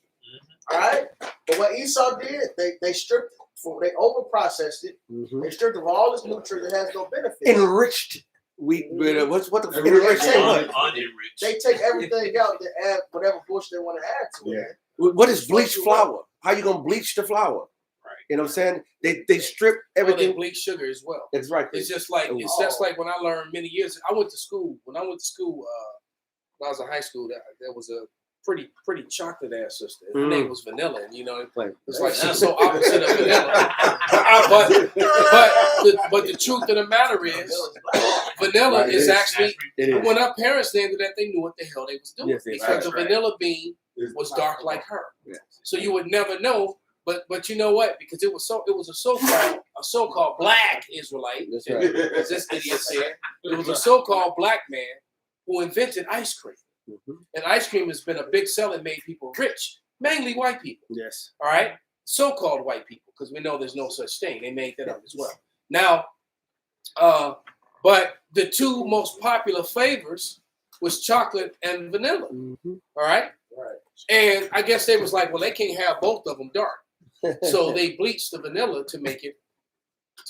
E: All right, but what Esau did, they stripped, they over processed it.
A: Mm-hmm.
E: They stripped of all its nutrients. It has no benefit.
A: Enriched wheat. What the
E: Enriched.
D: Unenriched.
E: They take everything out to add whatever bullshit they want to add to it.
A: What is bleached flour? How you gonna bleach the flour?
D: Right.
A: You know what I'm saying? They strip everything.
B: They bleach sugar as well.
A: That's right.
B: It's just like when I learned many years. I went to school. When I went to school, when I was in high school, there was a pretty chocolate ass sister. Her name was Vanilla, and it's like she's so opposite of Vanilla. but the truth of the matter is, Vanilla is actually when our parents named it that, they knew what the hell they was doing because the vanilla bean was dark like her.
A: Yeah.
B: So you would never know. But you know what? Because it was a so-called black Israelite,
A: That's right.
B: as this idiot said. It was a so-called black man who invented ice cream.
A: Mm-hmm.
B: And ice cream has been a big seller and made people rich, mainly white people.
A: Yes.
B: All right? So-called white people, because we know there's no such thing. They made that up as well. Now, but the two most popular flavors was chocolate and vanilla.
A: Mm-hmm.
B: All right?
E: Right.
B: And I guess they was like, well, they can't have both of them dark. So they bleached the vanilla to make it,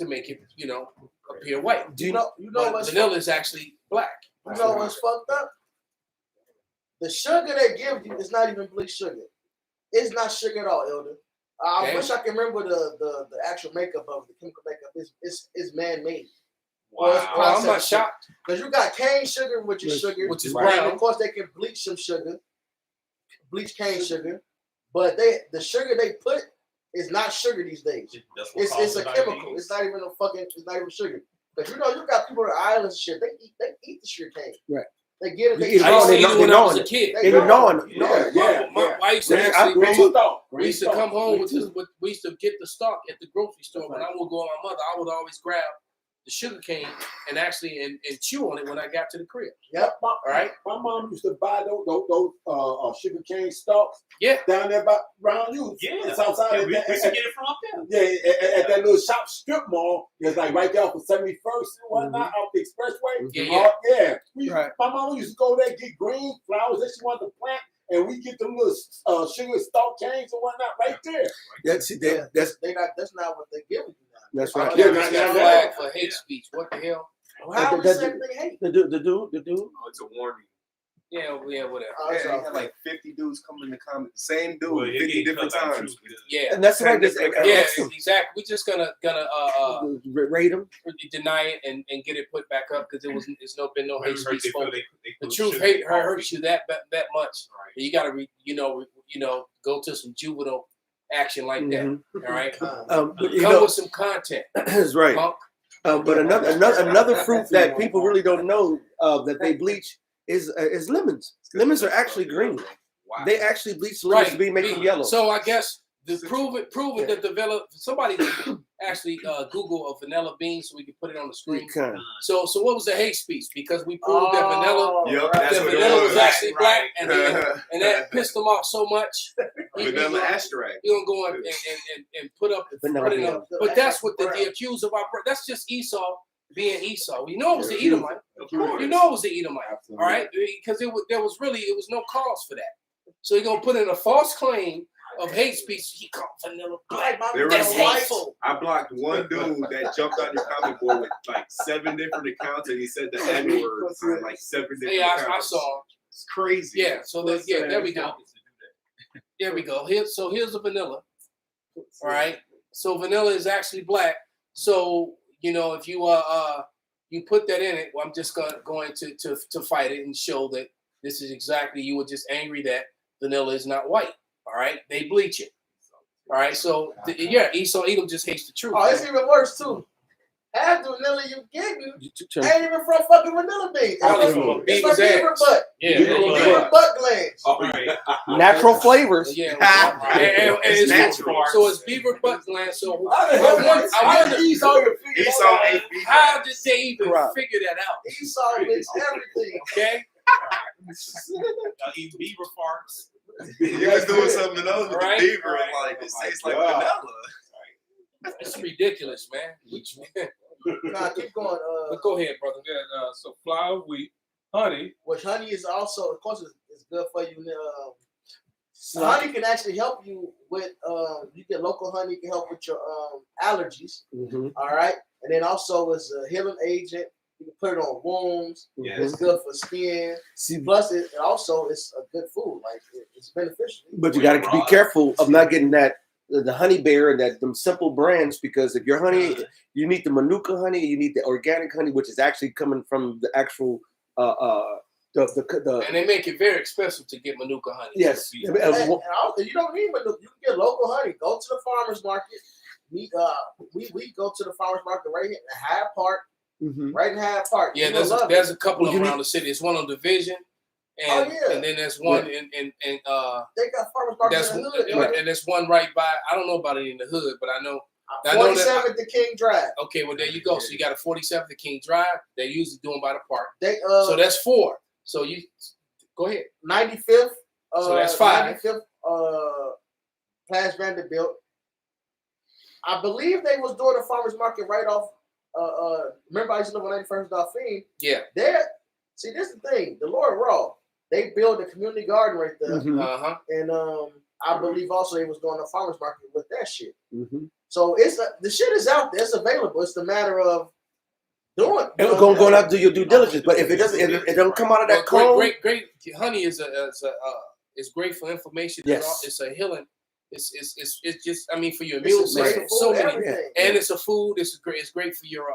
B: appear white.
E: You know
B: But
E: what's
B: vanilla is actually black.
E: You know what's fucked up? The sugar they give you is not even bleached sugar. It's not sugar at all, Elder. I wish I could remember the actual makeup of the chemical makeup. It's man-made.
B: Wow. I'm not shocked.
E: Because you got cane sugar, which is sugar.
B: Which is
E: And
B: brown.
E: of course, they can bleach some sugar, bleach cane sugar. But the sugar they put is not sugar these days. It's a chemical. It's not even it's not even sugar. But you got people on the islands and shit. They eat the sugar cane.
A: Right.
E: They get it.
A: You
E: They
A: eat it
B: I used to eat
A: They
B: it when I
A: know
B: was a
A: it.
B: kid.
A: They were knowing.
B: I used to actually we used to come home
G: with
B: we used to get the stock at the grocery store. When I would go with my mother, I would always grab the sugar cane and actually and chew on it when I got to the crib.
E: Yep.
B: All right.
G: My mom used to buy those sugar cane stalks
B: Yeah.
G: down there by around you.
D: Yeah.
G: It's outside.
D: Yeah,
G: at
D: we
G: that-
D: used to
G: at-
D: get it from up there.
G: Yeah, at that little shop strip mall, it's like right there for 71st and whatnot off the expressway.
B: Yeah,
G: Yeah.
A: Right.
G: My mama used to go there get green flowers that she wanted to plant, and we get them little sugar stalk canes and whatnot right there.
A: That's that's
E: That's not what they're giving you now.
A: that's
B: Oh,
A: right.
B: yeah,
G: Yeah,
B: it's
G: yeah,
B: got
G: yeah.
B: flag for hate speech. What the hell?
E: How
A: That-
E: is
A: that-
E: everything hate?
A: The dude.
C: Oh, it's a warning.
B: Yeah, whatever.
E: Oh,
C: Yeah,
E: it's
C: you
E: all
C: had like 50 dudes coming in the comments. Same dude,
D: Well, it
C: 50
D: get
C: different
D: cut by
C: times.
D: truth.
B: Yeah,
A: And that's right. This,
B: yeah, exactly. We're just gonna
A: rate them.
B: deny it and get it put back up because it's been no hate speech spoken.
D: They
B: The
D: put
B: truth
D: sugar
B: hurts you that much.
D: Right.
B: You gotta go to some juvenile action like that.
A: Mhm.
B: All right,
A: But you
B: come
A: know,
B: with some content,
A: that's right.
B: punk.
A: But another fruit that people really don't know that they bleach is lemons. Lemons are actually green.
C: Wow.
A: They actually bleach lemons to make them yellow.
B: So I guess prove it that develop. Somebody actually Google a vanilla bean so we can put it on the screen.
A: Okay.
B: So what was the hate speech? Because we proved that vanilla.
C: Yep,
B: That
C: that's what
B: vanilla
C: it
B: was
C: was.
B: actually black, and
C: Right.
B: that pissed him off so much.
C: Vanilla asterisk.
B: He gonna go and put up.
A: Vanilla
B: put it
A: bean.
B: up. But that's what the accused of our. That's just Esau being Esau. You know it was the Edomite. You know it was the Edomite. All right, because there was no cause for that. So he gonna put in a false claim of hate speech. He called vanilla black.
C: There
B: That's
C: was one-
B: hateful.
C: I blocked one dude that jumped on the comment board with like 7 different accounts, and he said the N word on like 7 different
B: Yeah, I
C: accounts.
B: saw him.
C: It's crazy.
B: Yeah. So there we go. There we go. Here's the vanilla. All right. So vanilla is actually black. So if you put that in it, well, I'm just going to fight it and show that this is exactly, you were just angry that vanilla is not white. All right. They bleach it. All right. So Esau Edom just hates the truth.
E: Oh, it's even worse too. Half the vanilla you give me
A: You-
E: ain't even from fucking vanilla bean.
B: Probably from a
E: It's
B: beaver's
E: from beaver
B: ass.
E: butt.
B: Yeah.
E: Beaver butt glands.
C: Oh,
D: Right.
A: Natural flavors.
B: Yeah.
C: Right.
B: And
C: It's
B: it's
C: natural.
B: So it's beaver butt gland. So
E: I wonder
C: Esau ate beef.
B: how did they even
A: Right.
B: figure that out?
E: Esau makes everything.
B: Okay.
D: Y'all eat beaver farts.
C: He was doing something else with
B: Right.
C: the beaver, and like it tastes like
G: God.
C: vanilla.
B: It's ridiculous, man.
E: Nah, keep going.
B: But go ahead, brother.
H: Yeah, so flour, wheat, honey.
E: Which honey is also, of course, it's good for you. Honey can actually help you with. You get local honey can help with your allergies.
A: Mhm.
E: All right, and then also it's a healing agent. You can put it on wounds.
D: Yeah.
E: It's good for skin.
A: See,
E: Plus, it also it's a good food. Like it's beneficial.
A: but you got to be careful of not getting the honey bear and them simple brands, because if your honey, you need the Manuka honey, you need the organic honey, which is actually coming from the actual the
B: And they make it very expensive to get Manuka honey.
A: yes.
E: And also, you don't need Manuka. You can get local honey. Go to the farmers market. We go to the farmers market right here in Hyde Park.
A: Mhm.
E: Right in Hyde Park.
B: Yeah,
E: You gonna love
B: there's
E: it.
B: a couple
A: Well,
B: of
A: you
B: around the city. There's one on Division, and
E: Oh, yeah.
B: and then there's one in
E: They got farmers market
B: that's
E: in the hood.
B: and there's one right by. I don't know about it in the hood, but I know I know that-
E: 47th to King Drive.
B: Okay, well there you go. So you got a 47th to King Drive. They're usually doing by the park.
E: They
B: So that's 4. So you go ahead.
E: 95th.
B: So that's 5.
E: 95th. Past Vanderbilt. I believe they was doing the farmers market right off. Remember I used to live on 91st Dauphine.
B: Yeah.
E: There. See, this is the thing. The Lord Raw. They built a community garden right there,
A: Mhm.
B: Uh-huh.
E: and I believe also they was doing a farmers market with that shit.
A: Mhm.
E: So the shit is out there. It's available. It's the matter of doing.
A: And going out to do your due diligence, but if it doesn't, if it don't come out of that
B: Well,
A: clone,
B: great honey is is great for inflammation.
A: Yes.
B: It's a healing. It's just for your immune
E: It's great
B: system.
E: for
B: So many,
E: everything.
B: and it's a food. It's great for your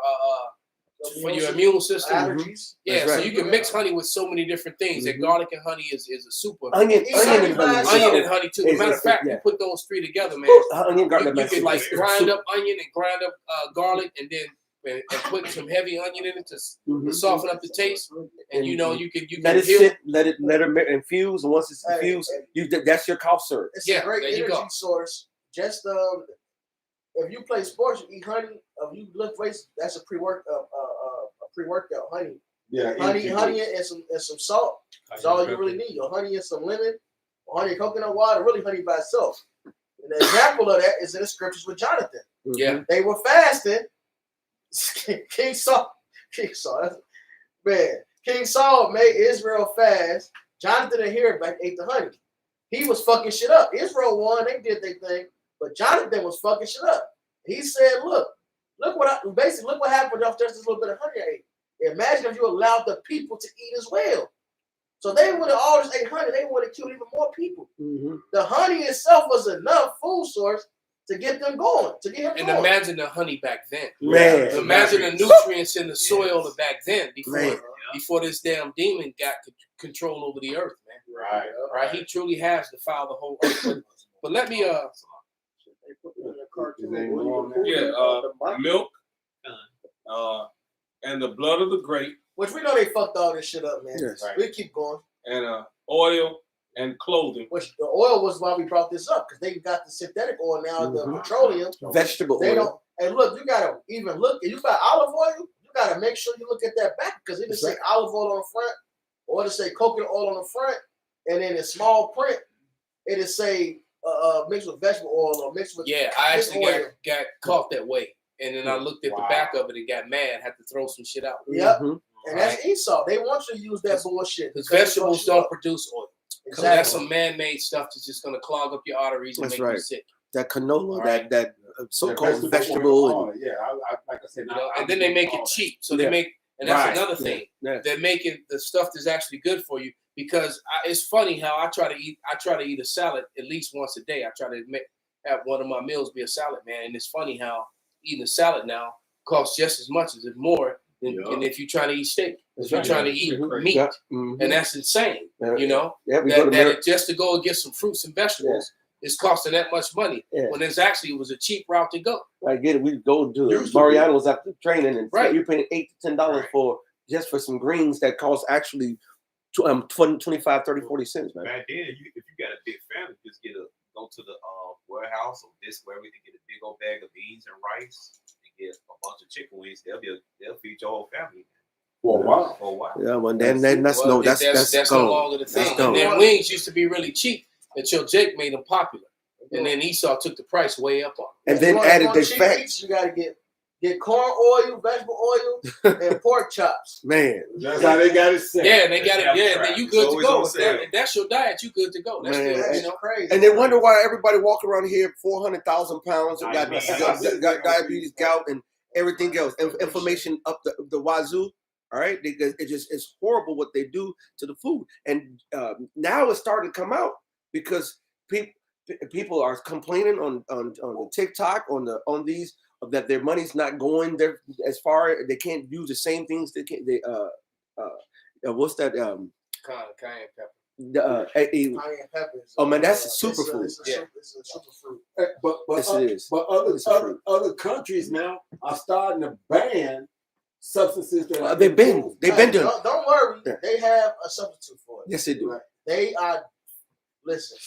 E: Immune
B: immune system.
E: allergies.
B: Yeah,
A: That's
B: so
A: right.
B: you can mix honey with so many different things. That
A: Mhm.
B: garlic and honey is a super.
A: onion
E: Eat honey
A: and
E: by
A: honey.
E: itself.
B: Onion and honey too. As a matter of fact,
A: yeah.
B: you put those 3 together, man.
A: Onion garlic.
B: You can like grind
A: soup.
B: up onion and grind up garlic, and then and put some heavy onion in it to
A: Mhm.
B: soften up the taste. And you can
A: Let it
B: heal.
A: sit, let it infuse, and once it's infused, that's your cough syrup.
E: It's
B: Yeah,
E: a great
B: there you
E: energy
B: go.
E: source. Just if you play sports, you eat honey. If you lift weights, that's a pre-workout honey.
G: Yeah,
E: Honey and some salt. That's all you really need. Your honey and some lemon, or honey and coconut water, really honey by itself. And an example of that is in the scriptures with Jonathan.
B: Yeah.
E: They were fasting. King Saul, King Saul made Israel fast. Jonathan and Herebach ate the honey. He was fucking shit up. Israel won, they did their thing, but Jonathan was fucking shit up. He said, look what happened off just this little bit of honey I ate. Imagine if you allowed the people to eat as well. So they would have all just ate honey. They would have killed even more people.
A: Mm-hmm.
E: The honey itself was enough food source to get them going, to get him
B: And
E: going.
B: imagine the honey back then.
A: Man.
B: Imagine the nutrients in the soil of back then
A: Man.
B: before this damn demon got control over the earth, man. Right? He truly has defiled the whole earth. But let me
H: milk, and the blood of the grape,
E: Which we know they fucked all this shit up, man.
A: Yes.
E: We keep going.
H: and oil and clothing.
E: Which the oil was why we brought this up, because they got the synthetic oil now, the
A: Mhm.
E: petroleum.
A: Vegetable
E: They
A: oil.
E: don't. And look, you gotta even look. If you got olive oil, you gotta make sure you look at that back, because it just say olive oil on the front, or it say coconut oil on the front, and then in small print, it is say mixed with vegetable oil or mixed with
B: I actually
E: oil.
B: got caught that way. And then I looked at the back of it and got mad, had to throw some shit out.
E: Yep.
A: Mhm.
E: And that's Esau. They want you to use that bullshit.
B: Because vegetables don't produce oil.
E: Exactly.
B: That's some man-made stuff that's just gonna clog up your arteries and
A: That's
B: make you
A: right.
B: sick.
A: That canola,
B: Right.
A: that so-called vegetable. And,
G: like I said,
B: You know, and then they make it cheap. So they
A: Yeah.
B: make, and that's
A: Right.
B: another thing.
A: yeah.
B: They're making the stuff that's actually good for you. Because it's funny how I try to eat a salad at least once a day. I try to have one of my meals be a salad, man. And it's funny how eating a salad now costs just as much as if more than if you're trying to eat steak. If you're trying to eat meat.
A: Yeah. Mhm.
B: And that's insane.
A: Yeah.
B: You know?
A: Yeah, we go to
B: That just to go and get some fruits and vegetables is costing that much money.
A: Yeah.
B: When it was a cheap route to go.
A: I get it. We go to
G: Used to
A: Mariano's after training, and
B: Right.
A: you're paying $8 to $10 for some greens that cost actually 25, 30, 40 cents, man.
D: Back then, if you got a big family, just go to the warehouse or this where we can get a big old bag of beans and rice and get a bunch of chicken wings. They'll feed your whole family
G: For a while.
D: for a while.
A: Yeah, well, then that's
B: Well,
A: no, that's
B: no
A: gone.
B: longer the thing.
A: That's
B: And
A: gone.
B: then wings used to be really cheap until Jake made them popular. And then Esau took the price way up on
A: And
E: If
A: then
E: you want-
A: added
E: you want
A: the
E: cheap
A: fat.
E: meats, you gotta get corn oil, vegetable oil, and pork chops.
A: Man,
G: That's how they got it set.
B: them. Yeah, and they got it. Yeah, and then you good to
C: always
B: go.
C: on
B: If
C: sale.
B: that's your diet, you good to go. That's
A: Man,
B: good,
E: That's
B: you know.
E: crazy.
A: and they wonder why everybody walk around here 400,000 pounds and got
C: Diabetes.
A: diabetes, gout, and everything else, inflammation up the wazoo. All right, it's horrible what they do to the food, and now it's starting to come out because people are complaining on the TikTok on these that their money's not going there as far. They can't do the same things. What's that?
B: Cayenne pepper.
E: Cayenne peppers.
A: Oh, man, that's a
E: It's
A: superfood.
E: It's a superfruit.
G: But
A: Yes, it is.
G: But
A: It's a fruit.
G: other countries now are starting to ban substances that
A: They've been doing.
E: Don't worry.
A: Yeah.
E: They have a substitute for it.
A: Yes, they do.
E: They are. Listen,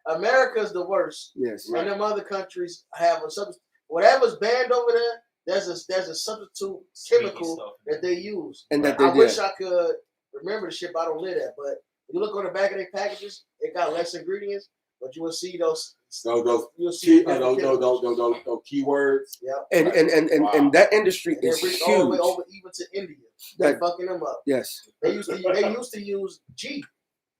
E: America's the worst,
A: Yes.
E: and them other countries have a substitute. Whatever's banned over there, there's a substitute chemical that they use.
A: And that
E: I
A: they
E: wish
A: did.
E: I could remember the shit, but I don't live that. But if you look on the back of their packages, it got less ingredients, but you will see those.
G: those
E: You'll see
G: those keywords.
E: Yep.
A: And
G: Wow.
A: that industry
E: And they
A: is
E: reach all the way
A: huge.
E: over even to India. They're
A: That-
E: fucking them up.
A: Yes.
E: They used to use G,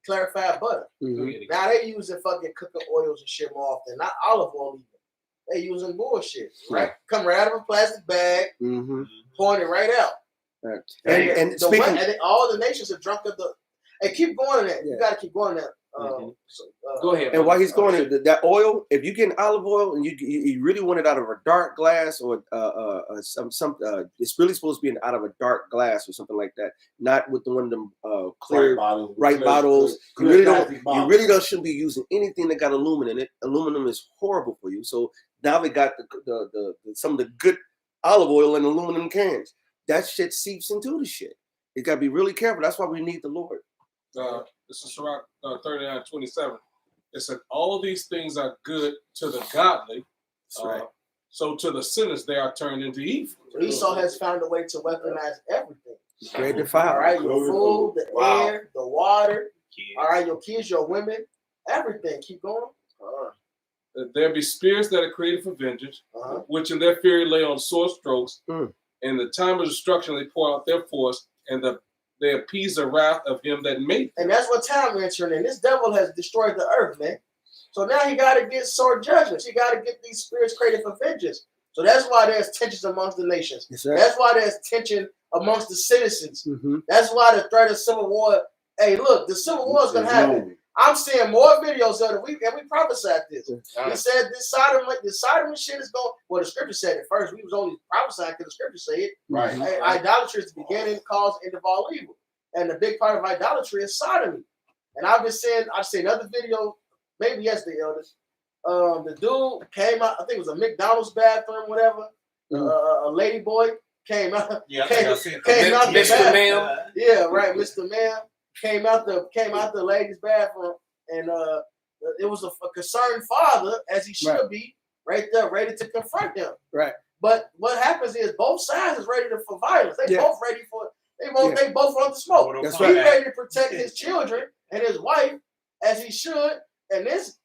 E: clarified butter.
A: Mhm.
E: Now they using fucking cooking oils and shit more often, not olive oil even. They using bullshit.
A: Right.
E: Come right out of a plastic bag,
A: Mhm.
E: pouring it right out.
A: Right.
E: And
A: And speaking,
E: then all the nations have drunk of the. Hey, keep going to that.
A: Yeah.
E: You got to keep going to that.
B: Go ahead.
A: and while he's
B: brother.
A: going, that oil, if you get olive oil and you really want it out of a dark glass or it's really supposed to be out of a dark glass or something like that, not with the one of them clear
G: bottles.
A: bottles.
G: Clear
A: You
G: plastic bottles.
A: really don't shouldn't be using anything that got aluminum in it. Aluminum is horrible for you. So now they got the some of the good olive oil in aluminum cans. That shit seeps into the shit. You got to be really careful. That's why we need the Lord.
H: This is Sirach 39:27. It said, all of these things are good to the godly,
A: That's right.
H: So to the sinners, they are turned into evil.
E: So Esau has found a way to weaponize everything.
A: Great and
E: All
A: foul.
E: right, your food, the
C: Wow.
E: air, the water.
D: Kids.
E: All right, your kids, your women, everything. Keep going.
H: There be spirits that are created for vengeance,
E: Uh-huh.
H: which in their fury lay on sore strokes.
A: Mm.
H: In the time of destruction, they pour out their force, and they appease the wrath of him that made them.
E: And that's what time we're entering in. This devil has destroyed the earth, man. So now he got to get sword judgments. He got to get these spirits created for vengeance. So that's why there's tensions amongst the nations.
A: Yes, sir.
E: That's why there's tension amongst the citizens.
A: Mm-hmm.
E: That's why the threat of civil war. Hey, look, the civil war is gonna happen. I'm seeing more videos of it. We prophesied this. We said this Sodom shit is going. Well, the scripture said it first. We was only prophesying because the scripture said it.
G: Right.
E: Hey, idolatry is the beginning, cause, end of all evil. And the big part of idolatry is sodomy. And I've seen other video, maybe yesterday, elders. The dude came out. I think it was a McDonald's bathroom, whatever. A lady boy came out.
D: Yeah, I think I seen
E: Came out the
B: Mr.
E: bathroom.
B: Ma'am.
E: Yeah, right, Mr. Man came out the ladies' bathroom, and it was a concerned father, as he should be, right there, ready to confront them.
A: Right.
E: But what happens is both sides is ready for violence. They
A: Yeah.
E: both ready for they both want the smoke.
A: That's
E: He's
A: right.
E: ready to protect his children and his wife as he should, and this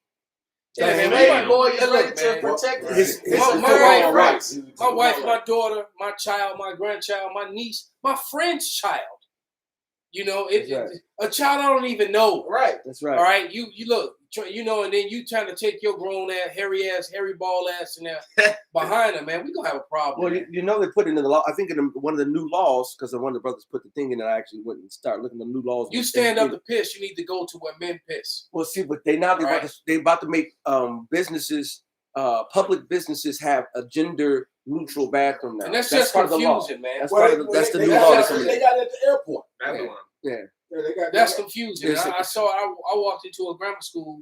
B: Yeah, man,
E: lady boy is
B: look,
E: ready to
B: man.
E: protect
A: His
E: his
B: my
E: football
B: wife,
E: rights.
B: My wife, my daughter, my child, my grandchild, my niece, my friend's child. You know,
A: That's right.
B: a child I don't even know.
E: Right.
A: That's right.
B: All right, you look, you know, and then you trying to take your grown ass, hairy ball ass in there behind them, man. We gonna have a problem.
A: Well,
B: man.
A: you know they put it in the law. I think in one of the new laws, because one of the brothers put the thing in, and I actually went and started looking at the new laws.
B: You stand up to piss, you need to go to where men piss.
A: Well, see, but they about to make businesses, public businesses have a gender neutral bathroom now.
B: And that's just
A: part of the law.
B: confusing, man.
A: That's part of the, that's the new law. that's coming
G: They
A: in.
G: got it at the airport.
C: That's the
B: Yeah.
C: one.
A: Yeah.
G: Yeah, they got
B: That's confusing.
A: Yes,
B: I walked into a grammar school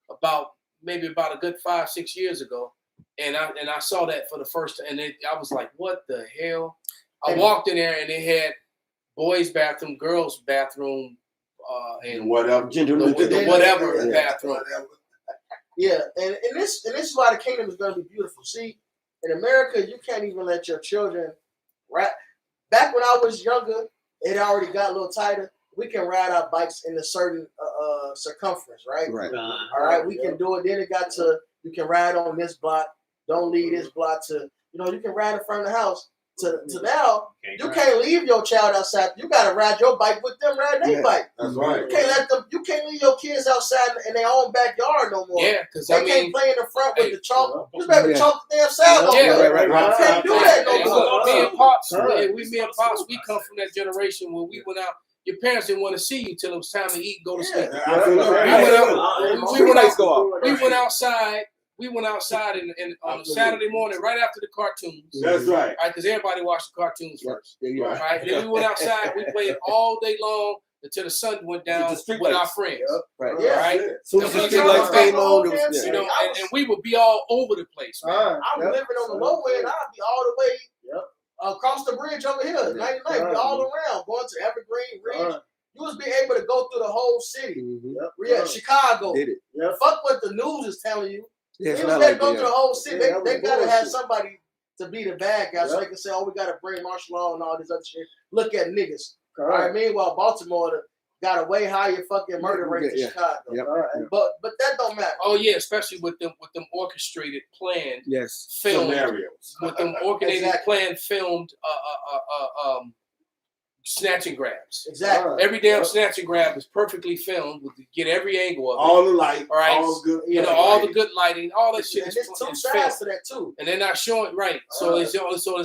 B: about a good 5-6 years ago, and I saw that for the first time, and I was like, what the hell? I walked in there and they had boys' bathroom, girls' bathroom, and
G: whatever.
A: Gender
B: the
A: neutral.
B: whatever
E: Yeah.
B: bathroom.
E: Yeah, and this is why the kingdom is going to be beautiful. See, in America, you can't even let your children ride. Back when I was younger, it already got a little tighter. We can ride our bikes in a certain circumference, right?
A: Right.
E: All right, we can do it. Then it got to you can ride on this block. Don't leave this block to you can ride in front of the house. To now, you can't leave your child outside. You gotta ride your bike with them riding their
A: Yeah.
E: bike.
G: That's right.
E: You can't let them. You can't leave your kids outside in their own backyard no more.
B: Yeah, because
E: They
B: I mean,
E: can't play in the front with
B: hey,
E: the chalk. You better
A: yeah.
E: chalk the damn sound
B: Yeah,
E: over.
A: right.
E: You can't do that
B: hey,
E: no
B: look,
E: more.
B: me and Pops,
E: Right.
B: me and Pops, we come from that generation where we went out. Your parents didn't want to see you till it was time to eat, go to sleep. We went outside. We went outside on a Saturday morning right after the cartoons.
G: That's right.
B: Right, because everybody watched the cartoons first.
A: Yeah.
G: Right.
B: Right, then we went outside. We played all day long until the sun went down
A: The street
B: with our
A: lights.
B: friends.
A: Right.
E: Yeah.
B: Right,
A: Soon as the street lights came on, it was,
B: you know, and we would be all over the place, man.
E: I'm living on the low end. I'll be all the way across the bridge over here, 99. Be all around, going to Evergreen Ridge. You was being able to go through the whole city.
A: Mhm.
E: Yeah, Chicago.
A: Did it?
E: Fuck what the news is telling you.
A: Yeah, it's
E: They was
A: not
E: let
A: like
E: go
A: that.
E: through the whole city.
G: Yeah, that
E: They
G: was
E: gotta have
G: bullshit.
E: somebody to be the bad guy so they can say, oh, we gotta bring martial law and all this other shit. Look at niggas. All right. Meanwhile, Baltimore got a way higher fucking murder rate than
A: Yeah.
E: Chicago.
A: Yep.
E: But that don't matter.
B: Oh yeah, especially with them orchestrated, planned,
A: Yes.
B: filmed,
G: Scenarios.
B: with them orchestrated,
E: Exactly.
B: planned, filmed, snatch and grabs.
E: Exactly.
B: Every damn snatch and grab is perfectly filmed with get every angle of it.
G: All the light.
B: All right.
G: All good.
B: You know, all the good lighting, all that shit
E: And
B: is
E: there's two
B: is
E: sides
B: filmed.
E: to that too.
B: And they're not showing right. So it's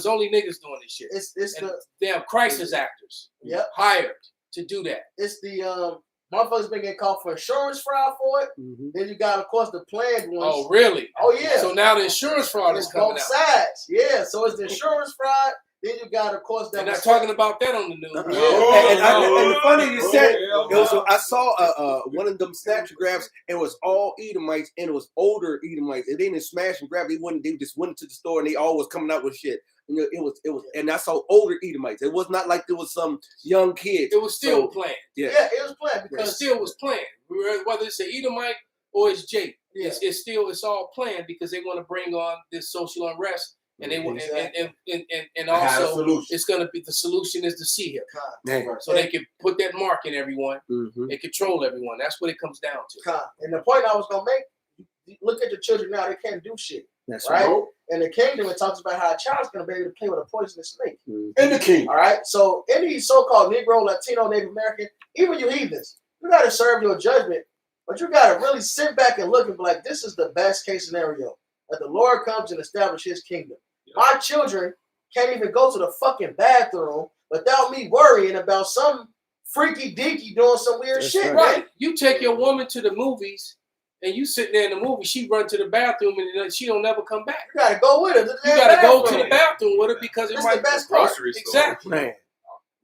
B: only niggas doing this shit.
E: It's
B: And
E: the
B: damn crisis actors hired to do that.
E: it's the motherfuckers been getting called for insurance fraud for it.
A: Mhm.
E: Then you got, of course, the planned ones.
B: Oh really?
E: Oh, yeah.
B: So now the insurance fraud is
E: It's
B: coming
E: both
B: out.
E: sides. Yeah. So it's the insurance fraud. Then you got, of course,
B: They're
E: that
B: not talking about that on the news.
A: Yeah.
G: Oh,
A: And the funny you said,
H: hell
A: it was,
H: no.
A: I saw one of them snatch grabs. It was all Edomites, and it was older Edomites. And they didn't smash and grab. They just went to the store, and they all was coming out with shit. And it was, and I saw older Edomites. It was not like there was some young kids.
B: It was still
A: So,
B: planned.
A: Yeah.
E: Yeah, it was planned
B: It
E: because
B: still was planned. Whether it's an Edomite or it's Jake.
E: Yeah.
B: it's all planned because they want to bring on this social unrest, and they want and
G: I have a
B: also
G: solution.
B: it's going to be the solution is to see here,
A: Man.
B: so they can put that mark in everyone
A: Mhm.
B: and control everyone. That's what it comes down to.
E: And the point I was gonna make, look at the children now; they can't do shit,
A: That's
E: right?
A: right.
E: In the kingdom, it talks about how a child's gonna be able to play with a poisonous snake.
A: Mhm.
G: In the kingdom.
E: All right. So any so-called Negro, Latino, Native American, even you heathens, you got to serve your judgment, but you got to really sit back and look and be like, this is the best case scenario that the Lord comes and establishes His kingdom. My children can't even go to the fucking bathroom without me worrying about some freaky deaky doing some weird
A: That's
E: shit.
B: Right. You take your woman to the movies, and you sit there in the movie. She run to the bathroom, and she don't never come back.
E: You got to go with her.
B: You got to go to the bathroom with her because it
E: It's
B: might
E: the best part.
C: Grocery store.
B: Exactly.
A: Man.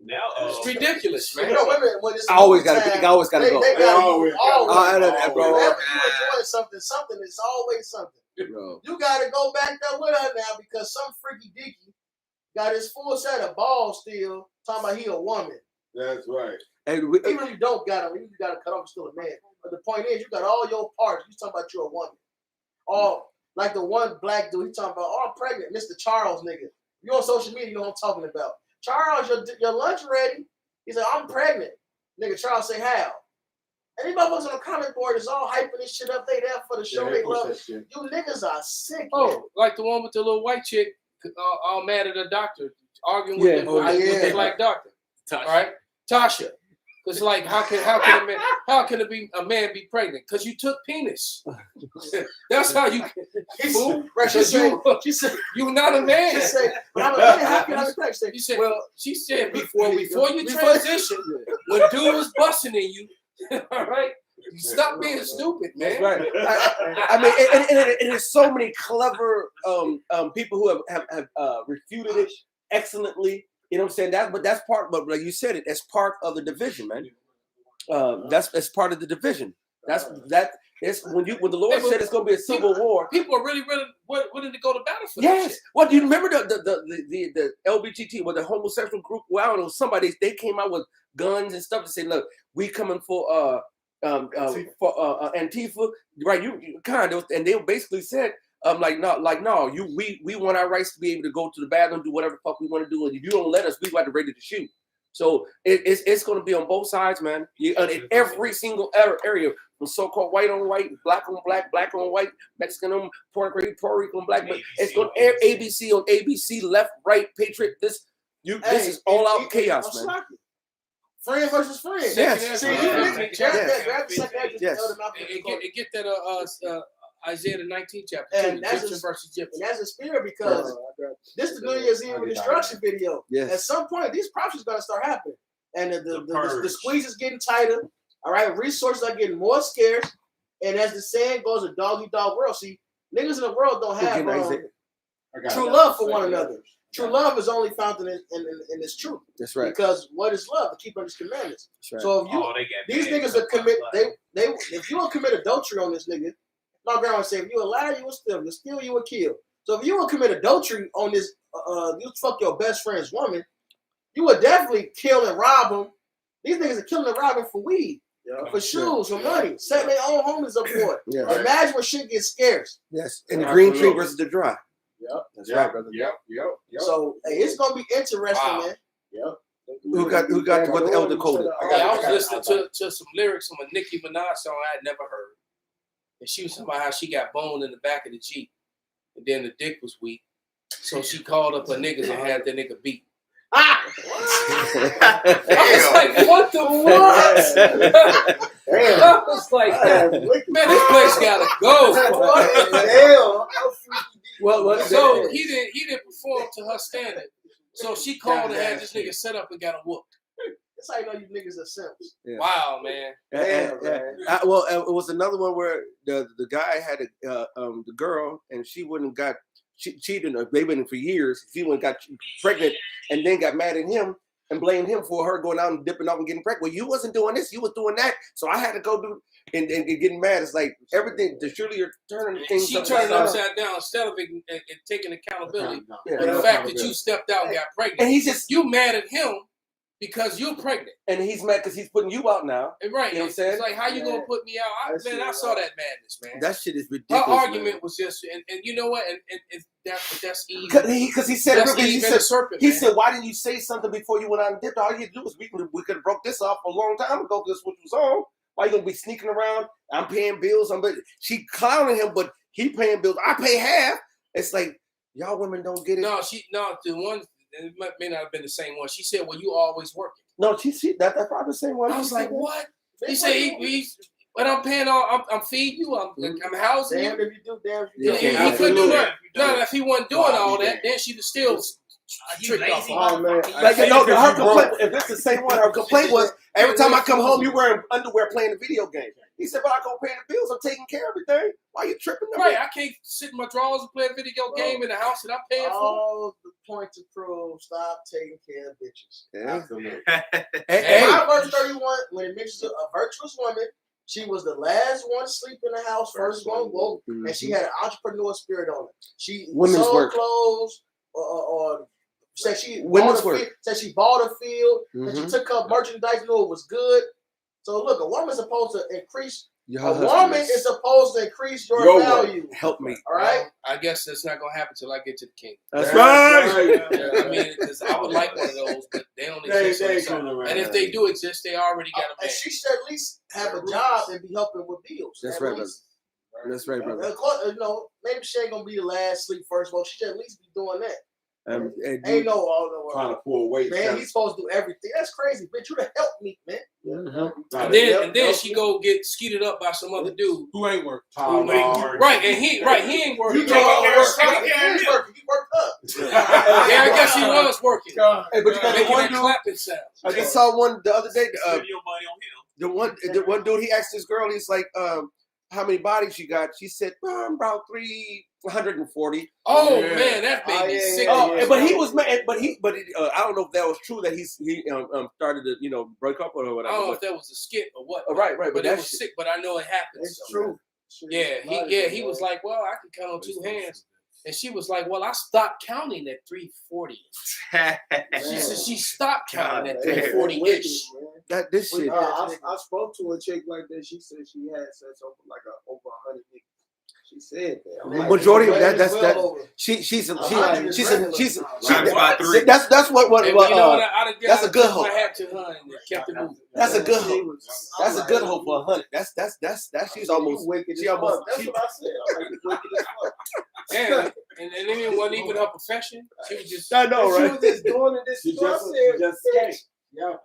D: Now,
B: It's ridiculous, man.
E: You know, women when it's
A: I always
E: movie
A: gotta
E: time,
A: I always gotta go.
E: They gotta always.
A: I know that, bro.
E: Whenever you enjoy something is always something.
A: Bro.
E: You gotta go back there with her now because some freaky deaky got his full set of balls still talking about he a woman.
G: That's right.
A: And we,
E: Even if you don't got him, you gotta cut off still a man. But the point is, you got all your parts. You talking about you a woman. All like the one black dude, he talking about, oh, I'm pregnant, Mr. Charles nigga. You on social media, you know what I'm talking about. Charles, your lunch ready? He said, I'm pregnant. Nigga, Charles say, how? Any motherfuckers on the comment board is all hyping this shit up. They there for the show. They love it. You niggas are sick, man.
B: Oh, like the one with the little white chick, all mad at the doctor, arguing
A: Yeah.
B: with,
A: Oh,
B: with
E: yeah.
B: the black doctor. All right, Tasha. Because like, how can a man be pregnant? Because you took penis. That's how you. Fool.
E: Right, she
B: 'Cause
E: said,
B: you're not a man.
E: she said, but I'm a man, how can I be pregnant?
B: She said,
E: well,
B: she said before you
E: Before-
B: transition, when dude was busting in you, all right, stop being stupid, man.
A: That's right. I mean, and there's so many clever people who have refuted it excellently. You know what I'm saying? That's part. But like you said, that's part of the division, man. That's part of the division. It's when the Lord said it's going to be a civil war.
B: People are really willing to go to battle for that
A: Yes.
B: shit.
A: Well, do you remember the LGBT, the homosexual group? Well, I don't know. Somebody they came out with guns and stuff to say, look, we coming for Antifa, right? You kind of, and they basically said, no, we want our rights to be able to go to the bathroom, do whatever the fuck we want to do, and if you don't let us, we got to ready to shoot. So it's going to be on both sides, man. In every single area, from so-called white on white, black on black, black on white, Mexican on Puerto Rican on black, but it's going ABC on ABC, left, right, patriot. This is all out chaos, man.
E: Friend versus friend.
A: Yes.
E: See, you niggas, grab the second edge,
A: Yes.
E: tell them out
B: And get that Isaiah the 19th chapter,
E: And that's
B: Egyptian
E: a-
B: versus Egyptian.
E: And that's a spirit because this is the New Year's Eve instruction video.
A: Yes.
E: At some point, these prophecies going to start happening. And the
C: purge.
E: squeeze is getting tighter. All right. Resources are getting more scarce. And as the saying goes, a dog-eat-dog world. See, niggas in the world don't have true love for one another. True love is only found in this truth.
A: That's right.
E: Because what is love? To keep under His commandments.
A: That's right.
E: So if you
D: Oh, they got
E: these
D: mad.
E: niggas are commit if you don't commit adultery on this nigga, my grandma said if you a liar, you will steal. You steal, you will kill. So if you will commit adultery on this, you fuck your best friend's woman, you would definitely kill and rob them. These niggas are killing and robbing for weed, for shoes, for money, setting their own homies up for it.
A: Yes.
E: Imagine when shit gets scarce.
A: Yes. And the green tree versus the dry.
G: Yep.
A: That's right, brother.
G: Yep.
E: So hey, it's gonna be interesting,
B: Wow.
E: man.
G: Yep.
A: Who got what the elder quoted?
B: I was listening to some lyrics from a Nicki Minaj song I had never heard. And she was talking about how she got boned in the back of the Jeep. And then the dick was weak. So she called up her niggas and had the nigga beat. I was like, what the what? I was like, man, this place gotta go.
A: Well,
B: So he didn't perform to her standard. So she called and had this nigga set up and got him whooped.
E: That's how you know you niggas are simps.
A: Yeah.
B: Wow, man.
A: Well, it was another one where the guy had the girl and she wouldn't got cheated. They've been for years. She went got pregnant and then got mad at him and blamed him for her going out and dipping off and getting pregnant. Well, you wasn't doing this. You was doing that. So I had to go do and getting mad. It's like everything. Surely you're turning things.
B: She turned it upside down instead of it, and taking accountability
A: Yeah.
B: for the fact that you stepped out and got pregnant.
A: And he's just
B: You mad at him because you're pregnant.
A: And he's mad because he's putting you out now.
B: And right.
A: You know what I'm saying?
B: It's like, how you gonna put me out?
E: That shit
B: I saw that madness, man.
A: That shit is
B: Her
A: ridiculous.
B: argument was just, and you know what? And that's Eve.
A: Because he said,
B: That's
A: he
B: Eve and
A: said,
B: the serpent.
A: he
B: man.
A: said, why didn't you say something before you went out and dipped? All you do is we could have broke this off a long time ago because what was on. Why you gonna be sneaking around? I'm paying bills. She clowning him, but he paying bills. I pay half. It's like y'all women don't get it.
B: The one, it may not have been the same one. She said, "Well, you always working."
A: No, that's probably the same one.
B: I was like, "What?" He said, "But I'm paying all. I'm feeding you. I'm housing
E: Damn
B: you."
E: if you do, damn if
A: Yeah,
E: you
B: He
E: don't.
B: couldn't do
C: absolutely.
B: nothing. No, if he wasn't doing all that, then she'd have still tricked off.
D: lazy
E: Oh, man.
A: Like,
D: Say
A: no,
D: because
A: her
D: you
A: complaint,
D: broke.
A: if it's the same one, her complaint was every time I come home, you wearing underwear playing a video game. He said, but I go pay the bills, I'm taking care of everything. Why you tripping?
B: Right, I can't sit in my drawers and play a video game in the house that I'm paying for.
E: All the point to prove, stop taking care of bitches.
A: Yeah.
G: Absolutely.
A: Hey,
E: Proverbs 31, when it mentions a virtuous woman, she was the last one to sleep in the house, first one woke, and she had an entrepreneur spirit on her. She
A: Women's
E: sold
A: work.
E: clothes, or said she
A: Women's
E: bought a
A: work.
E: field, said she bought a field, that she
A: Mhm.
E: took up merchandise, knew it was good. So look, a woman's supposed to increase.
A: Your
E: A
A: husband
E: woman
A: is-
E: is supposed to increase your
G: Your work.
E: value.
A: help me.
E: All right.
B: Well, I guess that's not gonna happen till I get to the king.
A: That's
G: That's
A: right.
G: right.
B: Yeah, I mean, because I would like one of those, but they don't
G: They
B: exist. on
G: ain't
B: the side.
G: coming around.
B: And if they do exist, they already got a man.
E: And she should at least have a job and be helping with bills.
A: That's
E: At
A: right,
E: least.
A: That's right, brother.
E: Of course, maybe she ain't gonna be the last sleep first. Well, she should at least be doing that.
A: And
E: Ain't no,
G: Trying to pull weight.
E: man. He's supposed to do everything. That's crazy, bitch. You to help me, man.
A: Mhm.
B: And then she go get skeeted up by some other dude.
H: Who ain't working?
B: Right, and he ain't working.
E: You
B: Yeah,
E: He worked up.
B: I guess he was working.
A: Hey, but you got the
B: Making
A: one
B: that
A: dude.
B: clapping sound.
A: I just saw one the other day.
D: Spend your money on him.
A: The one dude, he asked this girl, he's like, how many bodies you got? She said, about 340.
B: Oh
H: Yeah.
B: man, that made me sick.
A: But he was mad. But I don't know if that was true that he started to break up with her or
B: I
A: whatever.
B: don't know if that was a skit or what.
A: Right.
B: But
A: But
B: it
A: that
B: was
A: shit,
B: sick. But I know it happened.
E: It's
B: so.
E: true.
B: Yeah, he was like, well, I can count on two hands. And she was like, well, I stopped counting at 340. She said she stopped counting at 340-ish.
A: this shit.
I: I spoke to a chick like that. She said she had sex over over 100 niggas. She said that. I'm like,
A: Majority of
E: Well,
A: that's
E: well
A: that.
E: over.
A: She's
C: About three.
A: that's what
B: Hey, but you know what?
A: that's a good hope.
B: I had to her and kept it moving.
A: That's a good
I: She
A: hope.
I: was-
A: That's a
I: I'm
A: good
I: like,
A: hope for 100. That's she's almost.
I: You wicked
A: she
I: as
A: almost-
I: fuck. That's
A: she-
I: what I said. I'm like, you wicked as fuck.
B: Yeah, and it wasn't even her profession. She was just
A: I know,
I: And she
A: right?
I: was just doing it. This
G: She
I: is what I
G: just
I: said.
G: can't.
I: Bitch,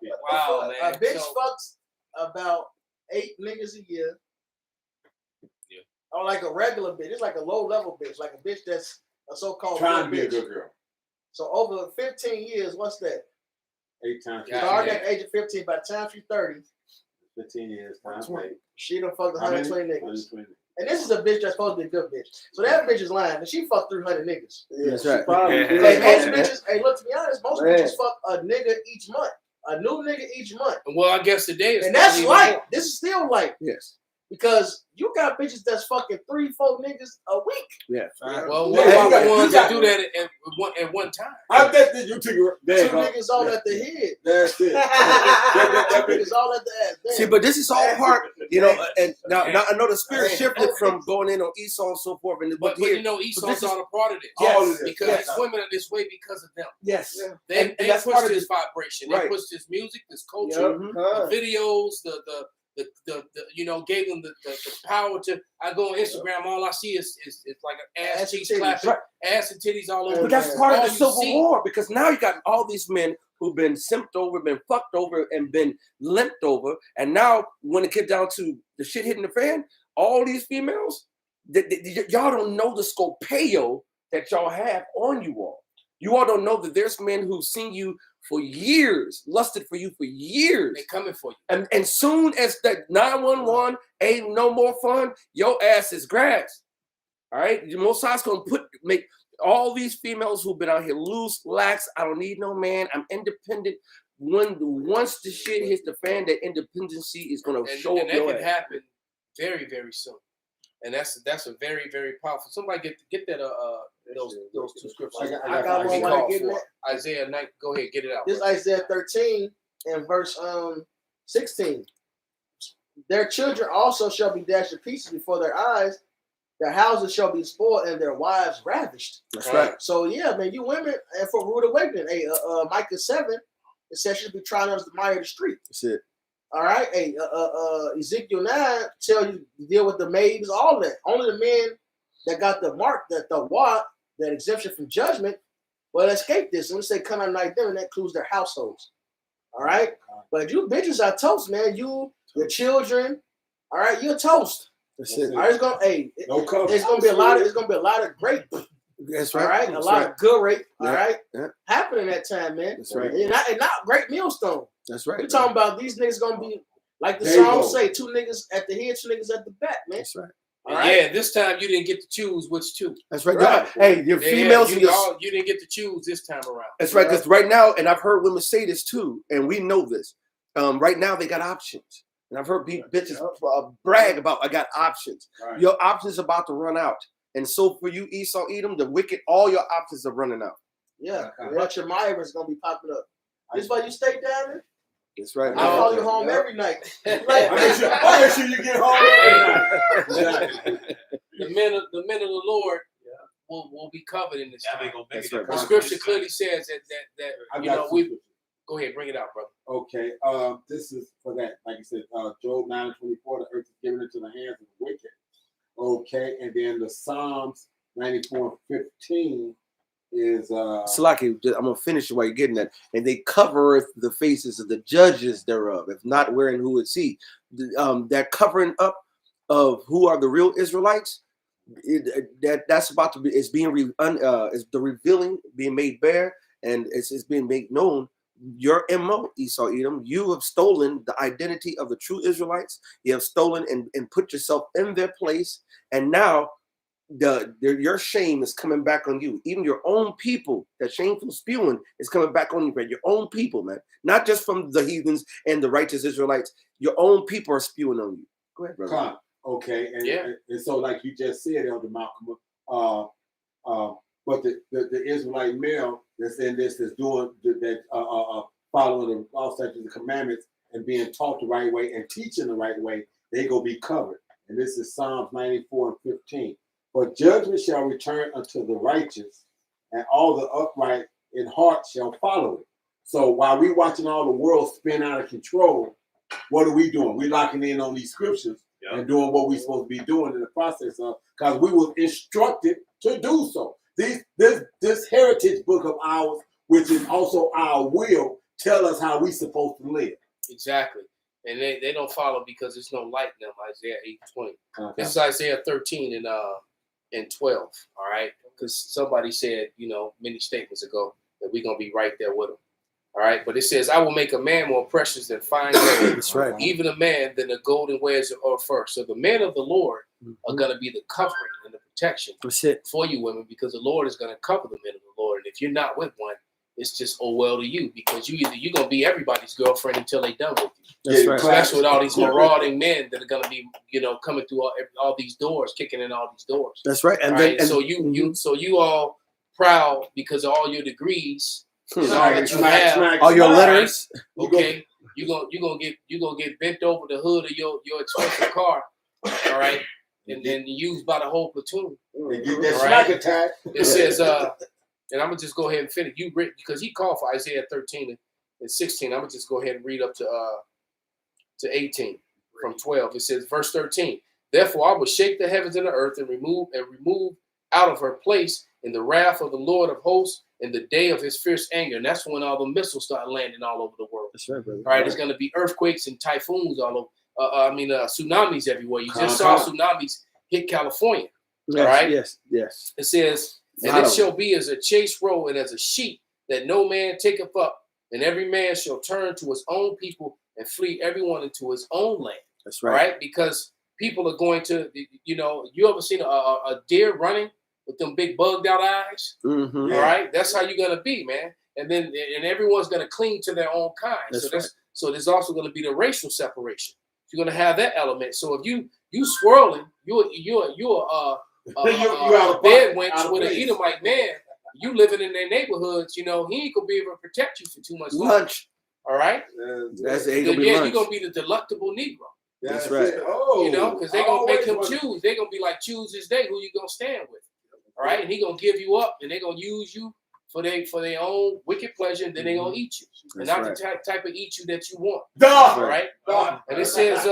G: Yeah.
B: wow,
E: A
B: man.
E: bitch
B: So-
E: fucks about 8 niggas a year.
B: Yeah.
E: Or like a regular bitch. It's like a low level bitch, like a bitch that's a so-called
G: Trying to
E: good
G: be a
E: bitch.
G: good girl.
E: So over 15 years, what's that?
G: 8 times
B: Yeah.
E: Starting at the age of 15, by the time she's 30,
G: 15 years. Times
E: 20.
G: 8.
E: she done fucked 120 niggas.
G: 120.
E: And this is a bitch that's supposed to be a good bitch. So that bitch is lying, and she fucked 300 niggas.
I: Yeah,
A: That's
I: she
A: right.
I: probably
C: Yeah.
I: did.
E: Like most
A: Yeah.
E: bitches, hey, look, to be honest, most
I: Man.
E: bitches fuck a nigga each month. A new nigga each month.
B: Well, I guess today is
E: And that's
B: probably
E: light.
B: more.
E: This is still light.
A: Yes.
E: Because you got bitches that's fucking 3-4 niggas a week.
A: Yeah.
B: Well,
G: Yeah,
B: what
G: you
B: about
G: got-
B: the ones
G: you
B: that
G: got-
B: do that at one time?
G: I bet that you took it. There,
E: 2 niggas all at the head.
G: That's it.
E: 2 niggas all at the ass. Damn.
A: See, but this is all part, and now I know the spirit shifted from going in on Esau and so forth, and
B: But
A: here,
B: you know, Esau's
A: this is-
B: not a part of this.
A: Yes.
G: All of this.
B: Because
A: Yes.
B: these women are this way because of them.
A: yes,
B: They,
A: And
B: they
A: that's
B: push
A: part of
B: this vibration. They
A: Right.
B: push this music, this culture,
I: Yep.
A: Mhm.
B: the videos, the gave them the power to. I go on Instagram, all I see is like an ass
E: Ass and
B: cheeks
E: titties.
B: clapping,
A: Right.
B: ass and titties all over.
A: But that's
E: Yeah.
A: part of
B: All
A: the
B: you
A: Civil
B: see.
A: War because now you got all these men who've been simped over, been fucked over, and been limped over, and now when it gets down to the shit hitting the fan, all these females, y'all don't know the scopeo that y'all have on you all. You all don't know that there's men who've seen you for years, lusted for you for years.
B: They coming for you.
A: And soon as that 911 ain't no more fun, your ass is grass. All right? The Most High's gonna make all these females who've been out here loose, lax. I don't need no man. I'm independent. Once the shit hits the fan, that independency is gonna
B: And,
A: show
B: and
A: up
B: that
A: your
B: can
A: ass.
B: happen very, very soon. And that's a very, very powerful. Somebody get that those two scriptures.
E: I got one
B: Be
E: while
B: called
E: you're getting
B: for.
E: that.
B: Isaiah 9. Go ahead, get it out.
E: This Isaiah 13, in verse 16. Their children also shall be dashed to pieces before their eyes. Their houses shall be spoiled and their wives ravished.
A: That's right.
E: So yeah, man, you women, and for rude awakening, hey, Micah 7, it says she'll be trying us the mire of the street.
A: That's it.
E: All right, hey, Ezekiel 9 tell you to deal with the maids, all that. Only the men that got the mark, that exemption from judgment, will escape this. And we say come out like them, and that includes their households. All right, but you bitches are toast, man. You, your children, all right, you're toast.
A: That's it.
E: All right, it's gonna, hey,
G: No cover.
E: it's gonna be a lot. It's gonna be a lot of great.
A: That's right.
E: All right, a
A: That's
E: lot
A: right.
E: of good rape. All
A: Yeah,
E: right,
A: yeah.
E: happening that time, man.
A: That's right.
E: And not great millstone.
A: That's right.
E: We're talking about these niggas gonna be like the
G: There you
E: song
G: go.
E: say, 2 niggas at the head, 2 niggas at the back, man.
A: That's right.
E: All
B: And
E: right.
B: yeah, this time you didn't get to choose which two.
A: That's right.
E: Right.
A: Hey, your
B: Yeah,
A: females and your
B: you didn't get to choose this time around.
A: That's right, because right now, and I've heard women say this too, and we know this. Right now, they got options, and I've heard bitches brag about, I got options.
G: Right.
A: Your options about to run out, and so for you, Esau, Edom, the wicked, all your options are running out.
E: Yeah,
G: Okay.
E: Watch your Myra's gonna be popping up. This why you stay down there?
A: That's right.
E: I follow you
A: man.
E: home every night.
G: I'll make sure you get home every night.
B: The men of the Lord will be covered in this
D: That
B: time.
D: ain't gonna make
A: That's
D: it.
A: right.
B: The scripture clearly says that
G: I
B: you
G: got
B: know
G: some
B: we
G: scriptures.
B: go ahead, bring it out, brother.
G: Okay, this is for that. Like you said, Job 9:24, the earth is given into the hands of the wicked. Okay, and then the Psalms 94:15 is
A: Salaki, I'm gonna finish it while you're getting that. And they covereth the faces of the judges thereof, if not wherein who would see. That covering up of who are the real Israelites, that's about to be, it's being is the revealing being made bare, and it's being made known. Your MO, Esau Edom, you have stolen the identity of the true Israelites. You have stolen and put yourself in their place, and now your shame is coming back on you. Even your own people, that shameful spewing is coming back on you, man. Your own people, man. Not just from the heathens and the righteous Israelites. Your own people are spewing on you. Go ahead, brother.
G: Con. Okay, and,
B: Yeah.
G: and so like you just said, Elder Malcolm, but the Israelite male that's in this that's doing that following the law, statutes, and commandments and being taught the right way and teaching the right way, they gonna be covered. And this is Psalms 94:15. For judgment shall return unto the righteous, and all the upright in heart shall follow it. So while we watching all the world spin out of control, what are we doing? We locking in on these scriptures and doing what we're supposed to be doing in the process of, because we were instructed to do so. This heritage book of ours, which is also our will, tell us how we supposed to live.
B: Exactly. And they don't follow because there's no light in them, Isaiah 8:20.
G: Okay.
B: This is Isaiah 13 and 12, all right? Because somebody said, many statements ago that we're going to be right there with them, all right? But it says, I will make a man more precious than fine gold,
A: That's right.
B: even a man than the golden wares of fur. So the men of the Lord are going to be the covering and the protection
A: That's it.
B: for you women, because the Lord is going to cover the men of the Lord. And if you're not with one, it's just oh well to you, because you're going to be everybody's girlfriend until they done with you.
A: That's
G: Yeah,
A: right.
B: Especially with all these marauding men that are going to be, coming through all these doors, kicking in all these doors.
A: That's right. And
B: Right?
A: then
B: So you all proud because of all your degrees and all
G: Smack,
B: that you
G: smack,
B: have.
G: smack,
A: all your
G: smack.
A: letters.
B: Okay, you're gonna get bent over the hood of your expensive car, all right, and then used by the whole platoon.
G: They get that
B: All
G: smack
B: right.
G: attack.
B: It says, and I'm gonna just go ahead and finish. You read, because he called for Isaiah 13 and 16. I'm gonna just go ahead and read up to 18 from 12. It says, verse 13. Therefore, I will shake the heavens and the earth and remove out of her place in the wrath of the Lord of hosts in the day of his fierce anger. And that's when all the missiles start landing all over the world.
A: That's right, brother.
B: All right, there's going to be earthquakes and typhoons all over. tsunamis everywhere. You just saw tsunamis hit California.
A: Yes,
B: all right?
A: Yes.
B: It says, and
A: Lot
B: it
A: of
B: shall be as a chased roe and as a sheep that no man taketh up, and every man shall turn to his own people and flee everyone into his own land.
A: That's
B: All
A: right.
B: right, because people are going to, you ever seen a deer running with them big bugged out eyes?
A: Mm-hmm.
B: All right, that's how you're gonna be, man. And everyone's gonna cling to their own kind.
A: That's
B: So there's also gonna be the racial separation. You're gonna have that element. So if you swirling, you're
G: out
B: a
G: of
B: bed
G: pocket,
B: wench
G: out of
B: with an
G: place.
B: Edomite man. You living in their naighborhoods, he ain't gonna be able to protect you for too much longer.
A: Lunch.
B: All right.
A: That's
B: Yeah,
A: ain't gonna be
B: you're
A: lunch.
B: gonna be the delectable Negro.
A: That's right.
G: it. Oh,
B: You know, because they're gonna make him
G: always
B: choose. They're gonna be like, choose this day who you gonna stand with. All right, and he gonna give you up, and they're gonna use you for their own wicked pleasure, and then they're gonna eat you, and
A: That's
B: not
A: right.
B: the type of eat you that you want.
G: Duh.
B: All right, and it says,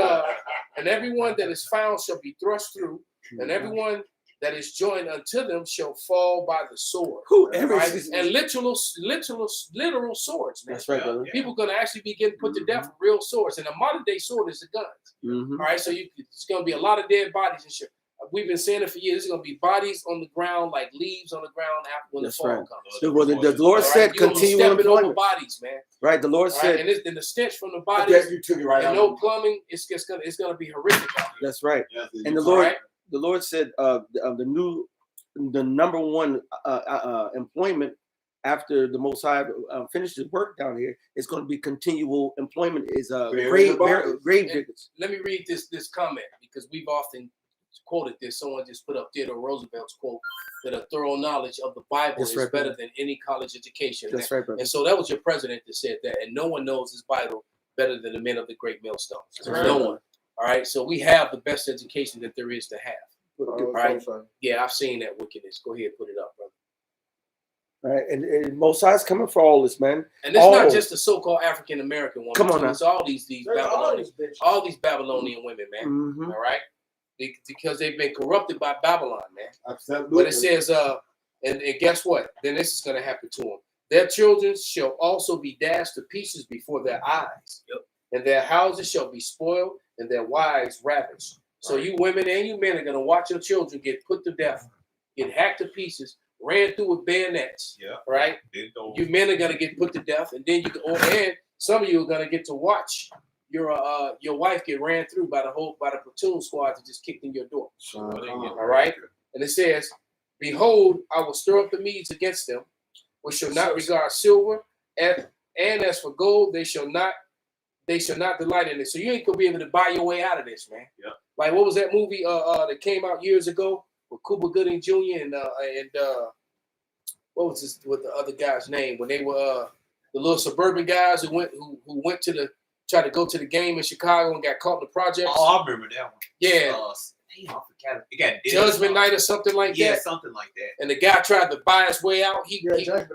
B: and everyone that is found shall be thrust through, and everyone that is joined unto them shall fall by the sword.
A: Who every
B: Right? And literal swords, man.
A: That's right, brother.
B: People gonna actually be getting put to death with real swords, and a modern day sword is a gun.
A: Mm-hmm.
B: All right, so it's gonna be a lot of dead bodies and shit. We've been saying it for years. There's gonna be bodies on the ground, like leaves on the ground after when
A: That's
B: the fall
A: right.
B: comes.
A: Well, the Lord
B: All
A: said
B: right? You're gonna be
A: continue
B: stepping over
A: employment.
B: bodies, man.
A: Right. The Lord
B: All right,
A: said.
B: and the stench from the
G: I
B: bodies
G: guess you took it right
B: and
G: out.
B: no plumbing. It's gonna be horrific out here.
A: That's right. And the
B: All
A: Lord,
B: right?
A: the Lord said, the number one employment after the Most High finishes work down here is going to be continual employment. Is grave diggers.
B: Let me read this comment because we've often quoted this. Someone just put up Theodore Roosevelt's quote that a thorough knowledge of the Bible
A: That's
B: is
A: right,
B: better
A: brother.
B: than any college education.
A: That's right, brother.
B: And so that was your president that said that, and no one knows his Bible better than the men of the great millstones.
A: That's right.
B: No one. All right. So we have the best education that there is to have.
E: All
B: right. Yeah, I've seen that wickedness. Go ahead, put it up, brother.
A: Right, and Most High's coming for all this, man.
B: And it's not just the so-called African American woman.
A: Come on now.
B: It's all these all these Babylonian women, man.
A: Mm-hmm.
B: All right, because they've been corrupted by Babylon, man.
G: Absolutely.
B: But it says, and guess what? Then this is going to happen to them. Their children shall also be dashed to pieces before their eyes, and their houses shall be spoiled, and their wives ravished. So you women and you men are going to watch your children get put to death, get hacked to pieces, ran through with bayonets.
D: Yeah.
B: Right. You men are going to get put to death, and then and some of you are going to get to watch your wife get ran through by the platoon squad that just kicked in your door. All right. And it says, "Behold, I will stir up the Medes against them, which shall not regard silver, and as for gold, they shall not delight in it." So you ain't gonna be able to buy your way out of this, man.
D: Yeah.
B: Like, what was that movie that came out years ago with Cuba Gooding Jr. and what was this with the other guy's name when they were the little suburban guys who went to try to go to the game in Chicago and got caught in the projects?
D: Oh, I remember that one.
B: Yeah.
D: Damn, I forgot. It got
B: Judgment Night or something like
D: yeah,
B: that.
D: something like that.
B: And the guy tried to buy his way out. He tried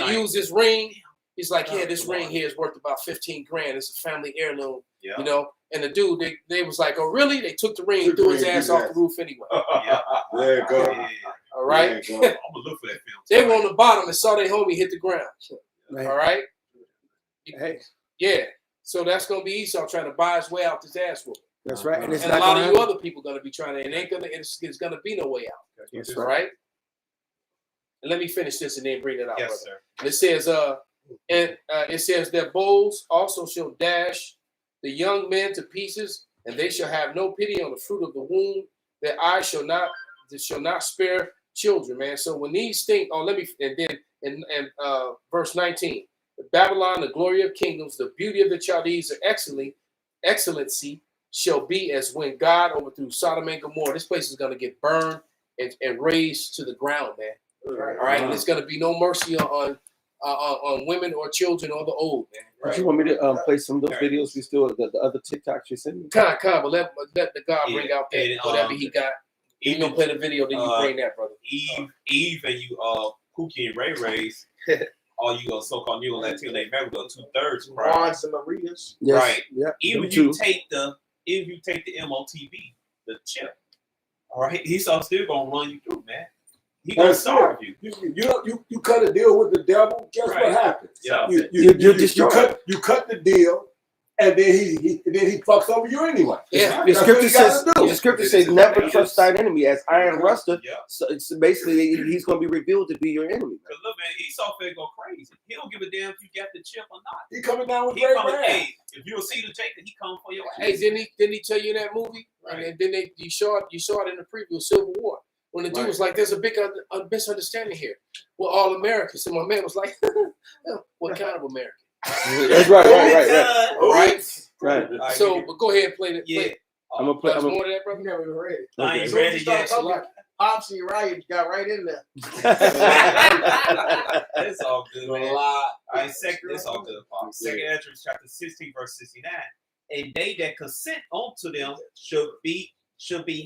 B: to use his ring. He's like, yeah, this ring here is worth about 15 grand. It's a family heirloom,
D: Yeah.
B: you know. And the dude, they was like, oh, really? They took the ring and threw his ass off the roof anyway.
D: Yeah.
G: There you go.
D: Yeah.
B: All right.
D: I'm gonna look for that film.
B: They were on the bottom and saw their homie hit the ground.
A: Right.
B: All right.
A: Hey,
B: Yeah. So that's gonna be Esau trying to buy his way out this ass whooping.
A: that's right. And it's
B: And a
A: not
B: lot
A: gonna
B: of you
A: happen.
B: other people gonna be trying to. It's gonna be no way out.
A: That's
B: All right. And let me finish this and then bring it out,
D: Yes,
B: brother.
D: sir.
B: And it says, it says their bows also shall dash the young men to pieces, and they shall have no pity on the fruit of the womb. Their eyes shall not spare children, man. So when these things, and then in verse 19, Babylon, the glory of kingdoms, the beauty of the Chaldees, the excellency shall be as when God overthrew Sodom and Gomorrah. This place is going to get burned and razed to the ground, man. All right, and there's going to be no mercy on women or children or the old, man.
A: Right. You want me to play some of those videos? We still the other TikToks you sent me.
B: But let the God bring out that
D: And,
B: whatever he got. You gonna play the video, then you bring that, brother.
D: Eve and you Pookie and Ray Rays, all you so-called Neo Latino named America, 2/3 right?
E: Ron's and Maria's.
A: Yes.
D: Right.
A: Yeah.
D: Even if you take the MOTB, the chip, all right, he's still gonna run you through, man. He gonna starve you.
G: You cut a deal with the devil. Guess
D: Right.
G: what happens?
D: Yeah.
G: You
A: destroy
G: cut the deal, and then he fucks over you anyway.
B: Yeah.
A: The
G: That's
A: scripture
G: what you gotta
A: says.
G: do.
A: The scripture says, "Never trust thine enemy as iron rusteth."
D: Yeah.
A: So it's basically he's going to be revealed to be your enemy.
D: Cause look, man, Esau finna go crazy. He don't give a damn if you got the chip or not.
G: He coming down with
D: He
G: great
D: coming,
G: wrath.
D: hey, if you a seed of Jacob, he come for your ass.
B: Hey, didn't he tell you in that movie?
D: Right.
B: And then you saw it in the preview of Civil War when the dude was like, "There's a big misunderstanding here. We're all Americans." And my man was like, "What kind of American?"
A: That's right. Right.
B: So, but go ahead and play that.
D: Yeah.
A: I'm gonna play.
B: There's
A: I'm
B: more of that, brother.
E: You never even read it.
D: I ain't
E: As soon as
D: ready
E: you start
D: yet.
E: talking, Pops and Uriah got right in there.
A: gonna,
D: It's all good, man.
E: Lie.
D: This all good, Paul. Second Ezra chapter 16, verse 69. And they that consent unto them should be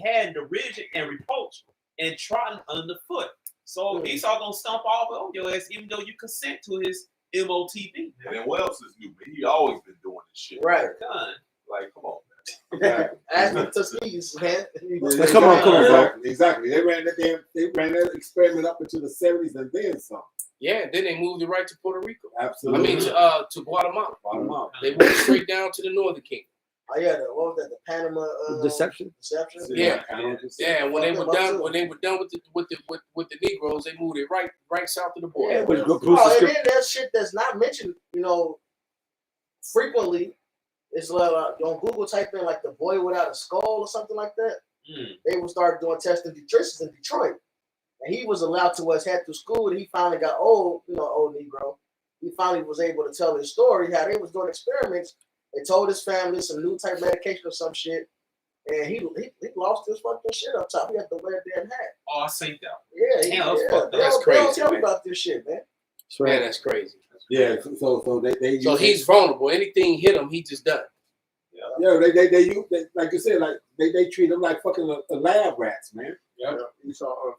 D: had in derision and reproach and trodden underfoot. So Esau gonna stomp all on your ass, even though you consent to his MOTB.
J: And then what else is new? Man? He always been doing this shit.
E: Right.
D: Done.
J: Like, come on,
E: Ask the Tuskegee, man.
A: Come on, bro.
G: Exactly. They ran that experiment up into the 70s and then some.
B: Yeah, then they moved it right to Puerto Rico.
G: Absolutely.
B: I mean, to Guatemala. They moved straight down to the Northern Kingdom.
E: Oh yeah, what was that? The Panama
A: Deception.
B: Yeah. And when they were done with the Negroes, they moved it right south of the border.
E: Yeah,
A: But
E: and then that shit that's not mentioned, frequently. It's like on Google, type in like the boy without a skull or something like that. They would start doing testing detritus in Detroit, and he was allowed to head through school. And he finally got old Negro. He finally was able to tell his story how they was doing experiments. They told his family some new type medication or some shit, and he lost his fucking shit up top. He had to wear a damn hat.
D: Oh, I seen that.
E: Yeah,
B: That's
E: They
B: crazy,
E: don't tell
B: man.
E: about this shit, man.
B: Man, that's crazy.
G: Yeah. So they
B: So he's vulnerable. Anything hit him, he just done.
G: Yeah, they use like you said, like they treat them like fucking lab rats, man.
I: Yeah. You saw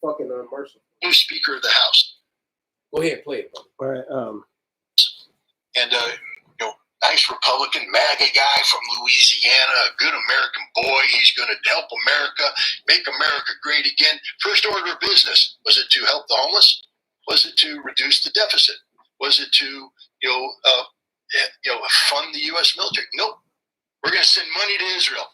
I: fucking unmerciful.
F: New Speaker of the House.
B: Go ahead, play it, brother.
A: All right.
F: And nice Republican MAGA guy from Louisiana, a good American boy. He's going to help America, make America great again. First order of business. Was it to help the homeless? Was it to reduce the deficit? Was it to fund the U.S. military? Nope. We're going to send money to Israel.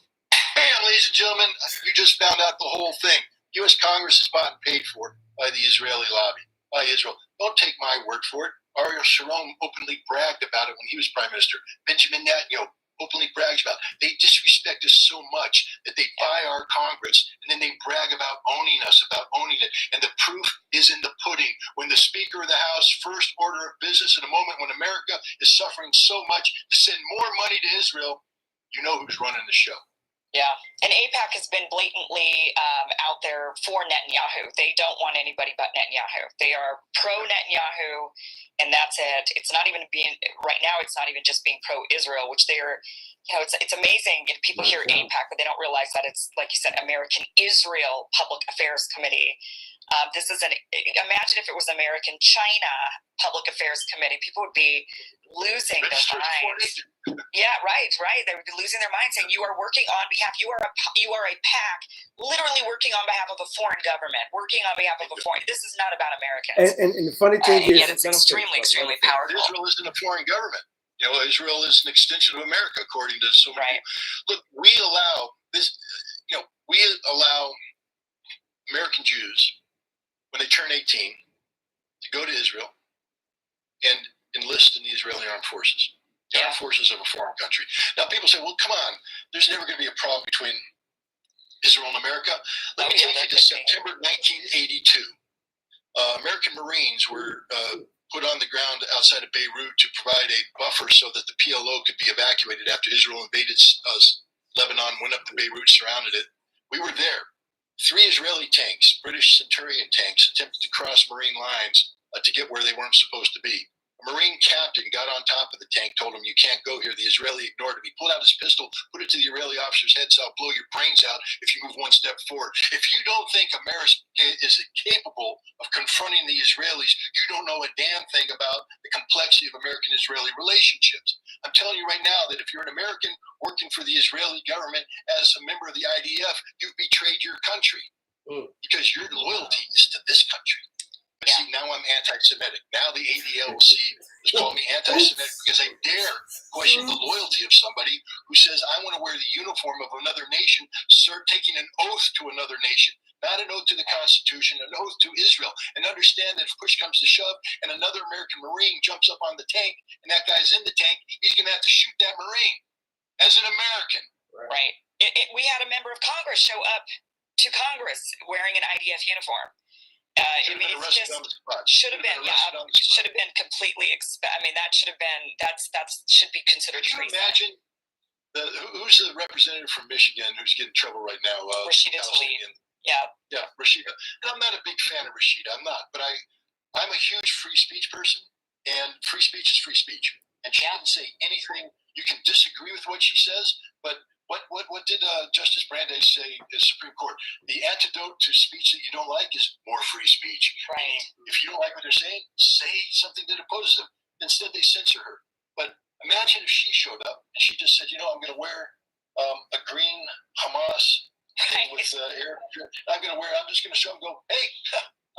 F: Bam, ladies and gentlemen, you just found out the whole thing. U.S. Congress is bought and paid for by the Israeli lobby, by Israel. Don't take my word for it. Ariel Sharon openly bragged about it when he was prime minister. Benjamin Netanyahu openly brags about it. They disrespect us so much that they buy our Congress and then they brag about owning us, about owning it. And the proof is in the pudding. When the Speaker of the House, first order of business in a moment when America is suffering so much to send more money to Israel, you know who's running the show.
K: Yeah, and AIPAC has been blatantly out there for Netanyahu. They don't want anybody but Netanyahu. They are pro-Netanyahu, and that's it. It's not even being, right now, it's not even just being pro-Israel, which they are, it's amazing. And people hear AIPAC, but they don't realize that it's, like you said, American Israel Public Affairs Committee. This is imagine if it was American China Public Affairs Committee. People would be losing their minds. Yeah, right. They would be losing their minds, saying you are working on behalf. You are a PAC, literally working on behalf of a foreign government, working on behalf of a foreign. This is not about Americans.
A: And the funny thing is,
K: yet it's extremely powerful.
F: Israel isn't a foreign government. Israel is an extension of America, according to so many people. Look, we allow this. We allow American Jews when they turn 18 to go to Israel and enlist in the Israeli armed forces. The armed forces of a foreign country. Now, people say, well, come on, there's never going to be a problem between Israel and America. Let me take you to September 1982. American Marines were put on the ground outside of Beirut to provide a buffer so that the PLO could be evacuated after Israel invaded Lebanon, went up to Beirut, surrounded it. We were there. 3 Israeli tanks, British Centurion tanks, attempted to cross Marine lines to get where they weren't supposed to be. A Marine captain got on top of the tank, told him, you can't go here. The Israeli ignored him. He pulled out his pistol, put it to the Israeli officer's head, so I'll blow your brains out if you move one step forward. If you don't think America is capable of confronting the Israelis, you don't know a damn thing about the complexity of American-Israeli relationships. I'm telling you right now that if you're an American working for the Israeli government as a member of the IDF, you've betrayed your country because your loyalty is to this country. See, now I'm anti-Semitic. Now the ADLC has called me anti-Semitic because I dare question the loyalty of somebody who says, I want to wear the uniform of another nation, taking an oath to another nation, not an oath to the Constitution, an oath to Israel, and understand that if push comes to shove and another American Marine jumps up on the tank and that guy's in the tank, he's going to have to shoot that Marine as an American.
K: Right. We had a member of Congress show up to Congress wearing an IDF uniform. Should have been completely. That should have been. That should be considered treason.
F: Can you imagine who's the representative from Michigan who's getting in trouble right now?
K: Rashida Tlaib. Yeah,
F: Rashida. And I'm not a big fan of Rashida. I'm not, but I'm a huge free speech person. And free speech is free speech. And she didn't say anything. You can disagree with what she says, but what did Justice Brandeis say in the Supreme Court? The antidote to speech that you don't like is more free speech. Meaning, if you don't like what they're saying, say something that opposes them. Instead, they censor her. But imagine if she showed up and she just said, I'm going to wear a green Hamas thing with air. I'm just going to show them, go, hey,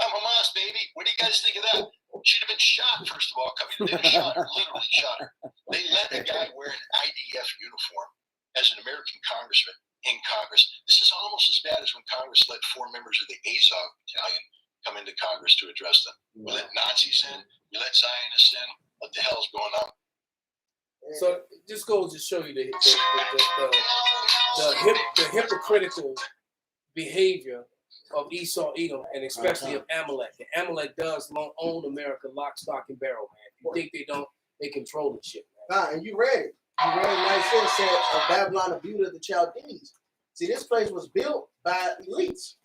F: I'm Hamas, baby. What do you guys think of that? She'd have been shot, first of all, coming. They shot her, literally shot her. They let a guy wear an IDF uniform as an American congressman in Congress. This is almost as bad as when Congress let 4 members of the Azov battalion come into Congress to address them. We let Nazis in, we let Zionists in. What the hell's going on?
B: So this goes to show you the hypocritical behavior of Esau, Edom, and especially of Amalek. And Amalek does own America lock, stock, and barrel, man. If you think they don't, they control the shit, man.
E: Nah, and you read it. You read it nice here. It said Babylon, the beauty of the Chaldees. See, this place was built by elites.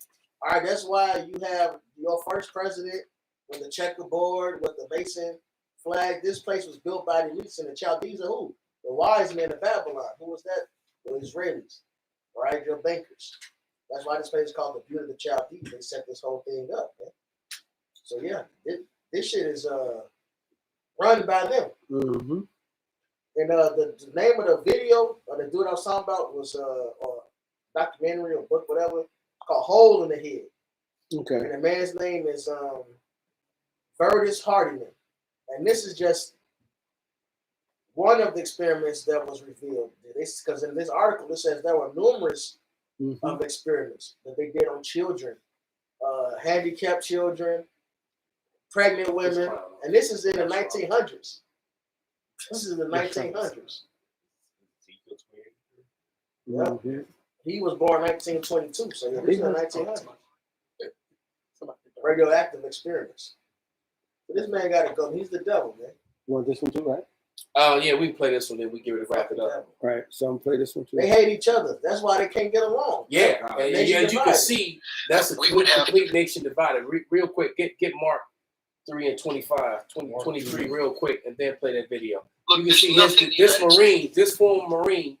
E: All right, that's why you have your first president with the checkerboard, with the Mason flag. This place was built by the elites, and the Chaldees are who? The wise men of Babylon. Who was that? The Israelis. All right, your bankers. That's why this place is called the beauty of the Chaldees. They set this whole thing up, man. So yeah, this shit is run by them.
A: Mm-hmm.
E: And the name of the video or the dude I was talking about was or documentary or book, whatever, called Hole in the Head.
A: Okay.
E: And the man's name is Verdis Hardiman. And this is just one of the experiments that was revealed. Because in this article, it says there were numerous experiments that they did on children, handicapped children, pregnant women. And this is in the 1900s. This is the 1900s. Yeah.
A: Mm-hmm.
E: He was born 1922, so yeah, this is the 1900s. Radioactive experiments. But this man got to go. He's the devil, man.
A: You want this one too, right?
B: Yeah, we can play this one, then we give it a wrap it up.
A: Right. So I'm play this one too.
E: They hate each other. That's why they can't get along.
B: Yeah, and
E: Nation
B: as you can
E: divided.
B: see, that's a complete nation divided. Real quick, get Mark 3 and 25, 23 real quick, and then play that video.
F: Look,
B: You can see this former Marine,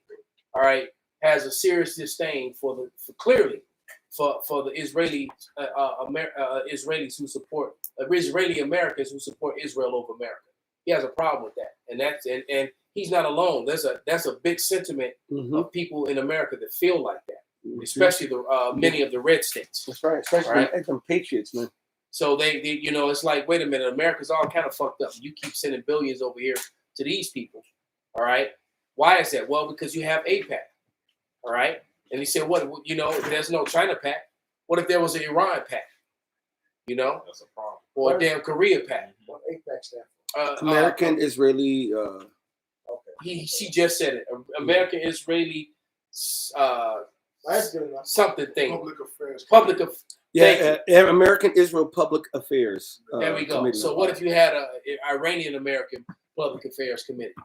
B: all right, has a serious disdain for the Israeli Israelis who support Israeli Americans who support Israel over America. He has a problem with that, and he's not alone. That's a big sentiment of people in America that feel like that, especially the many of the red states.
A: That's right, especially some patriots, man.
B: So they it's like, wait a minute, America's all kind of fucked up. You keep sending billions over here to these people, all right? Why is that? Well, because you have AIPAC, all right? And he said, what? There's no China pact. What if there was an Iran pact?
D: That's a problem.
B: Or a damn Korea pact?
E: What AIPAC stand for?
A: American Israeli.
B: She just said it. American Israeli.
E: That's good enough.
B: Something thing.
E: Public affairs.
A: American Israel Public Affairs.
B: There we go.
A: Committee.
B: So what if you had an Iranian American Public Affairs Committee?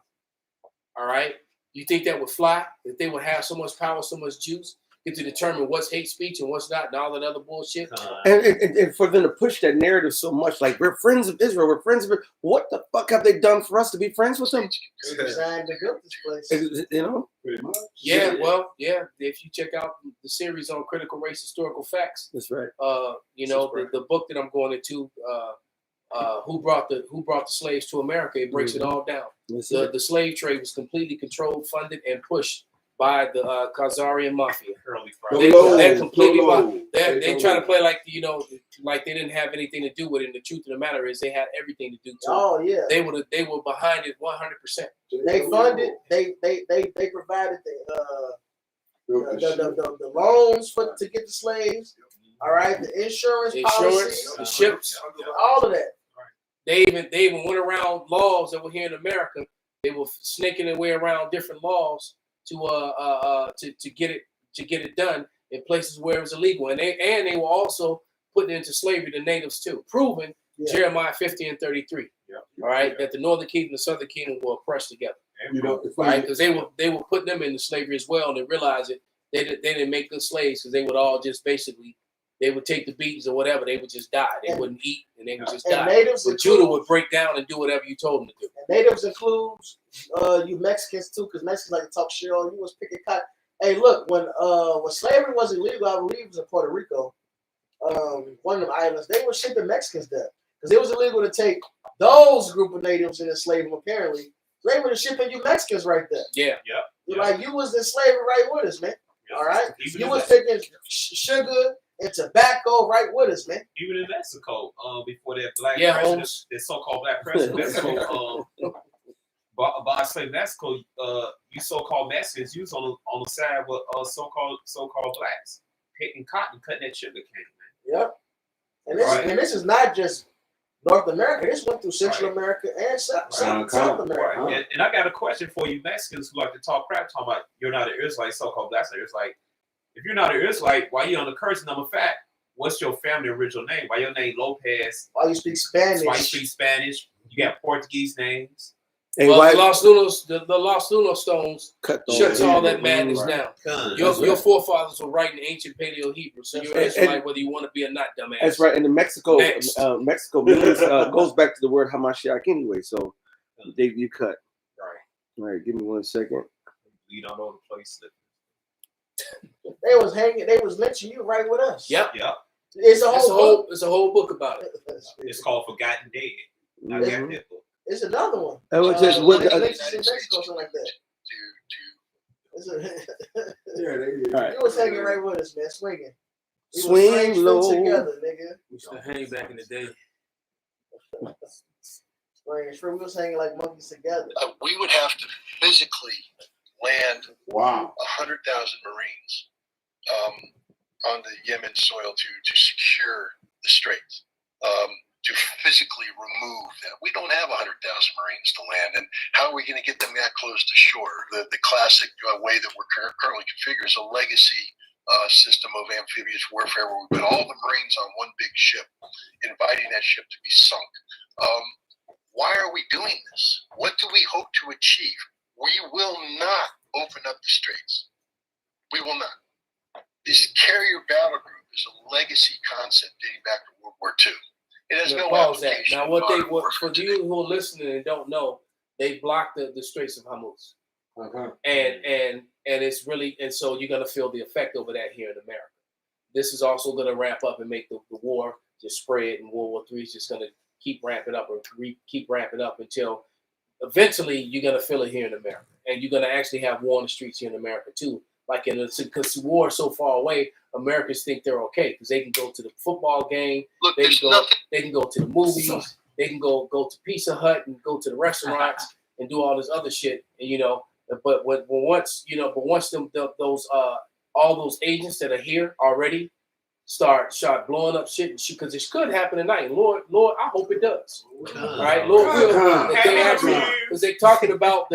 B: All right. You think that would fly? That they would have so much power, so much juice, get to determine what's hate speech and what's not, and all that other bullshit?
A: And for them to push that narrative so much, like we're friends of Israel, we're friends of it. What the fuck have they done for us to be friends with them?
E: They designed to build this place.
A: Pretty much.
B: Yeah, well, yeah. If you check out the series on critical race historical facts,
A: that's right.
B: The book that I'm going into, who brought the slaves to America, it breaks it all down. The slave trade was completely controlled, funded, and pushed by the Khazarian mafia. They're completely. They try to play like like they didn't have anything to do with it. And the truth of the matter is, they had everything to do to it.
E: Oh yeah.
B: They were behind it 100%.
E: They funded. They provided the loans to get the slaves. All right, the insurance policies,
B: the ships,
E: all of that.
B: They even went around laws that were here in America. They were snaking their way around different laws to get it done in places where it was illegal, and they were also putting into slavery the natives too, proving Jeremiah 50 and 33. Yeah. All right, that the northern kingdom and the southern kingdom were oppressed together. All right, because they were putting them into slavery as well, and they realized it. They didn't make good slaves because they would all just basically they would take the beatings or whatever. They would just die. They wouldn't eat, and they would just
E: And
B: die.
E: natives
B: But
E: include-
B: Judah would break down and do whatever you told him to do.
E: And natives includes you Mexicans too, because Mexicans like to talk shit on you. Was picking cotton. Hey, look, when slavery was illegal, I believe it was in Puerto Rico, one of them islands, they were shipping Mexicans there because it was illegal to take those group of natives and enslave them. Apparently, so they were shipping you Mexicans right there.
B: Yeah.
E: You're like you was in slavery right with us, man.
D: Yep.
E: All right,
D: Even
E: you
D: in
E: was
D: Mexico.
E: taking sugar and tobacco right with us, man.
D: Even in Mexico, before that black
B: Yeah,
D: president,
B: Holmes.
D: that so-called black president, Mexico, but I say Mexico, you so-called Mexicans, you was on the side with so-called blacks, picking cotton, cutting that sugar cane, man.
E: Yep. And this is not just North America. This went through Central America and South America.
D: Right. And I got a question for you Mexicans who like to talk crap, talking about you're not an Israelite, so-called blacks. It's like, if you're not an Israelite, why you on the curse? Number fact, what's your family original name? Why your name Lopez?
E: Why you speak Spanish?
D: Why you speak Spanish? You got Portuguese names.
A: Hey,
B: Well,
A: why
B: the Los Lunas stones
A: cut
B: shuts all that
A: Right.
B: madness down. Your forefathers were writing ancient Paleo Hebrew, so you're
A: And-
B: Israelite whether you want to be or not, dumbass.
A: That's right. And the Mexico
B: Next.
A: Mexico means, goes back to the word Hamashiach anyway. So you cut.
D: Right.
A: All right. Give me 1 second.
D: You don't know the place.
E: They was hanging. They was lynching you right with us.
B: Yep.
E: It's a whole.
B: It's a whole book about it.
D: It's called Forgotten Dead. I
A: Mhm.
D: got that book.
E: It's another one.
A: That was just what the-
E: Lynchings in Mexico, something like that. It's a-
A: All right.
E: You was hanging right with us, man, swinging. We was
A: Swing
E: friends
A: low.
E: together, nigga.
B: We used to hang back in the day.
E: We was hanging like monkeys together.
L: We would have to physically land
G: Wow.
L: 100,000 Marines on the Yemen soil to secure the Straits, to physically remove them. We don't have 100,000 Marines to land, and how are we going to get them that close to shore? The classic way that we're currently configured is a legacy system of amphibious warfare where we put all the Marines on one big ship, inviting that ship to be sunk. Why are we doing this? What do we hope to achieve? We will not open up the Straits. We will not. This carrier battle group is a legacy concept dating back to World War II. It has no
B: Pause that.
L: application.
B: Now,
L: in
B: what
L: modern warfare
B: for
L: today.
B: you who are listening and don't know, they blocked the Straits of Hormuz, and it's really, and so you're gonna feel the effect over that here in America. This is also gonna ramp up and make the war just spread, and World War III is just gonna keep ramping up keep ramping up until eventually you're gonna feel it here in America, and you're gonna actually have war on the streets here in America too. Like because war is so far away, Americans think they're okay because they can go to the football game,
L: Look,
B: they
L: there's
B: can go,
L: nothing.
B: they can go to the movies, they can go to Pizza Hut and go to the restaurants and do all this other shit, and but once those all those agents that are here already start blowing up shit and shit, because it could happen tonight. And Lord, I hope it does. All right, Lord will. That they actually, because they're talking about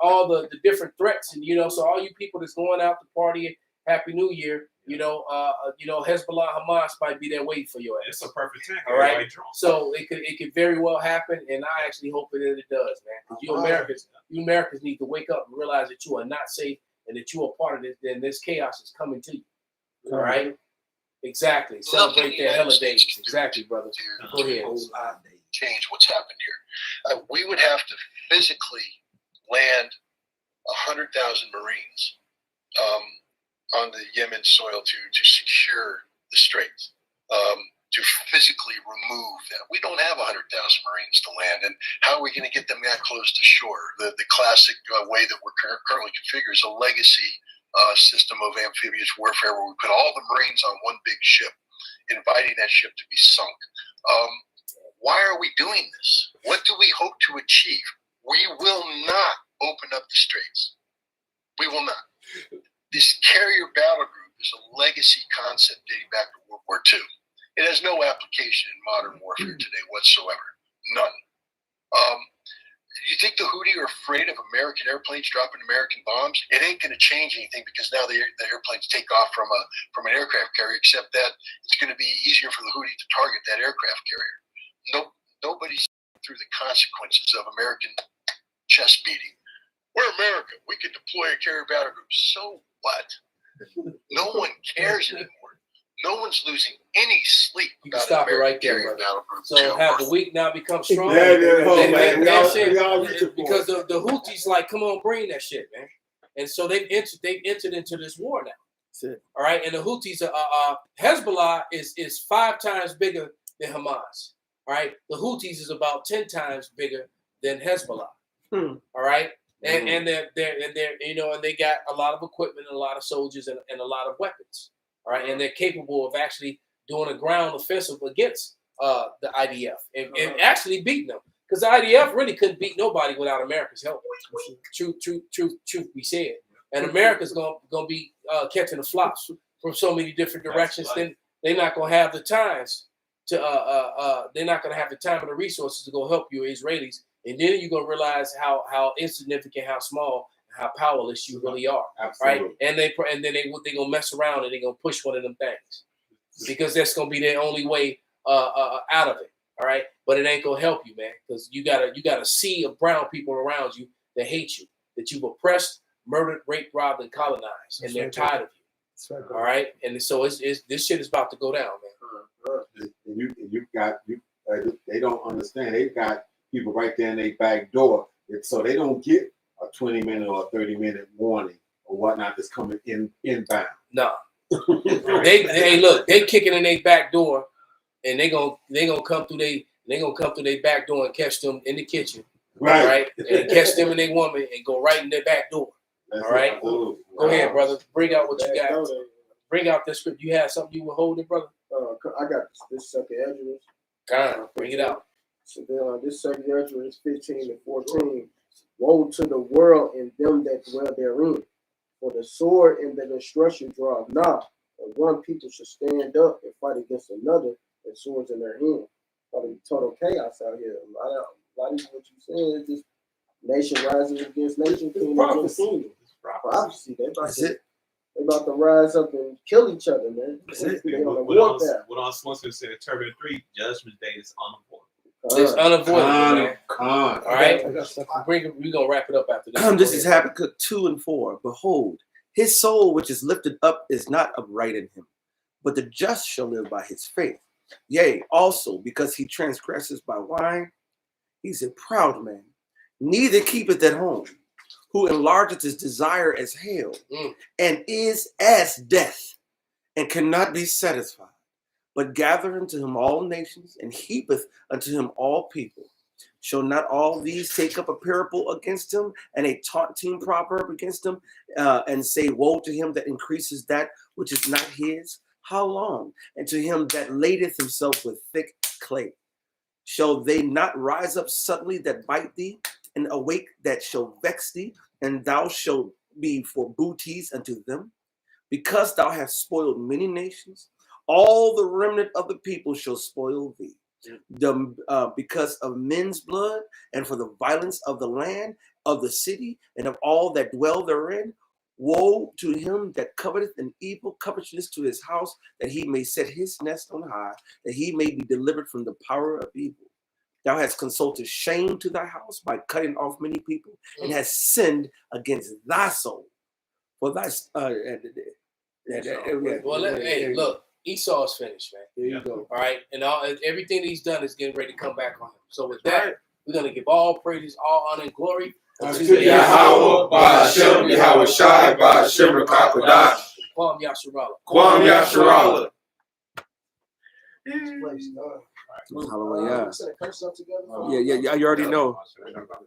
B: all the different threats, and so all you people that's going out to party, Happy New Year, Hezbollah, Hamas might be there waiting for your ass.
D: It's a perfect time.
B: All right, so it could very well happen, and I actually hope that it does, man. Because you Americans need to wake up and realize that you are not safe and that you are part of this. Then this chaos is coming to you. All right. Exactly. Celebrate their holidays. Exactly, brother. Go ahead.
L: Change what's happened here. We would have to physically land 100,000 Marines on the Yemen soil to secure the Straits, to physically remove them. We don't have 100,000 Marines to land, and how are we going to get them that close to shore? The classic way that we're currently configured is a legacy system of amphibious warfare where we put all the Marines on one big ship, inviting that ship to be sunk. Why are we doing this? What do we hope to achieve? We will not open up the Straits. We will not. This carrier battle group is a legacy concept dating back to World War II. It has no application in modern warfare today whatsoever. None. You think the Houthi are afraid of American airplanes dropping American bombs? It ain't going to change anything because now the airplanes take off from an aircraft carrier, except that it's going to be easier for the Houthi to target that aircraft carrier. Nobody's through the consequences of American chest beating. We're America. We can deploy a carrier battle group. So what? No one cares anymore. No one's losing any sleep.
B: You can
L: about
B: stop it
L: American
B: right there,
L: carrying
B: brother.
L: battle group
B: So
L: 2
B: have the
L: or
B: weak now become strong?
G: Yeah, yeah, oh,
B: They-
G: man,
B: they-
G: y'all-
B: that shit-
G: y'all get your point.
B: because the Houthis like, come on, bring that shit, man. And so they've entered into this war now.
A: That's it.
B: All right, and the Houthis Hezbollah is 5 times bigger than Hamas. All right, the Houthis is about 10 times bigger than Hezbollah. All right, and they're and they got a lot of equipment and a lot of soldiers and a lot of weapons. All right, and they're capable of actually doing a ground offensive against the IDF and actually beating them, because the IDF really couldn't beat nobody without America's help. Truth be said, and America's gonna be catching the flops from so many different directions. Then they're not gonna have the times to they're not gonna have the time and the resources to go help you Israelis, and then you're gonna realize how insignificant, how small, how powerless you really are.
G: Absolutely.
B: Right? And they gonna mess around and they're gonna push one of them things, because that's gonna be their only way out of it. All right, but it ain't gonna help you, man, because you got a sea of brown people around you that hate you, that you've oppressed, murdered, raped, robbed, and colonized, and they're tired of you. All right, and so it's this shit is about to go down, man.
G: They don't understand. They've got people right there in their back door, so they don't get a 20-minute or a 30-minute warning or whatnot that's coming inbound.
B: No, they look, they kicking in their back door, and they gonna come through their back door and catch them in the kitchen, right? And catch them and their woman and go right in their back door. All right, go ahead, brother. Bring out what you got. Bring out this script. You had something you were holding, brother?
E: I got this second Ezra.
B: God, bring it out.
E: So this second Ezra is 15 and 14. Woe to the world and them that dwell therein, for the sword and the destruction draw nigh. And one people should stand up and fight against another, and swords in their hand. Probably total chaos out here. A lot of what you're saying is just nation rising against nation, kingdom against kingdom. Prophecy. They about to rise up and kill each other, man. They on the warfare.
D: What on Swanson said, Turbine 3, Judgment Day is unavoidable.
B: It's unavoidable, man.
G: All
B: right, we're gonna wrap it up after this.
A: This is Habakkuk 2 and 4. Behold, his soul which is lifted up is not upright in him, but the just shall live by his faith. Yea, also because he transgresses by wine, he's a proud man, neither keepeth at home, who enlargeth his desire as hell, and is as death, and cannot be satisfied, but gather unto him all nations, and heapeth unto him all people. Shall not all these take up a parable against him, and a taunting proverb against him, and say, woe to him that increases that which is not his? How long? And to him that ladeth himself with thick clay. Shall they not rise up suddenly that bite thee, and awake that shall vex thee, and thou shalt be for booties unto them? Because thou hast spoiled many nations, all the remnant of the people shall spoil thee. Because of men's blood, and for the violence of the land, of the city, and of all that dwell therein, woe to him that coveteth an evil covetousness to his house, that he may set his nest on high, that he may be delivered from the power of evil. Thou hast consulted shame to thy house by cutting off many people, and hast sinned against thy soul. For thy
B: hey, look, Esau's finished, man.
A: There you go.
B: All right, and everything that he's done is getting ready to come back on him. So with that, we're gonna give all praises, all honor, and glory
H: unto Yahweh, Ba'ashem, Yahweh Shai, Ba'ashem, Rakakodash,
B: Kwam Yasharala.
H: Kwam Yasharala.
A: Hallelujah. Yeah, you already know.
B: Everybody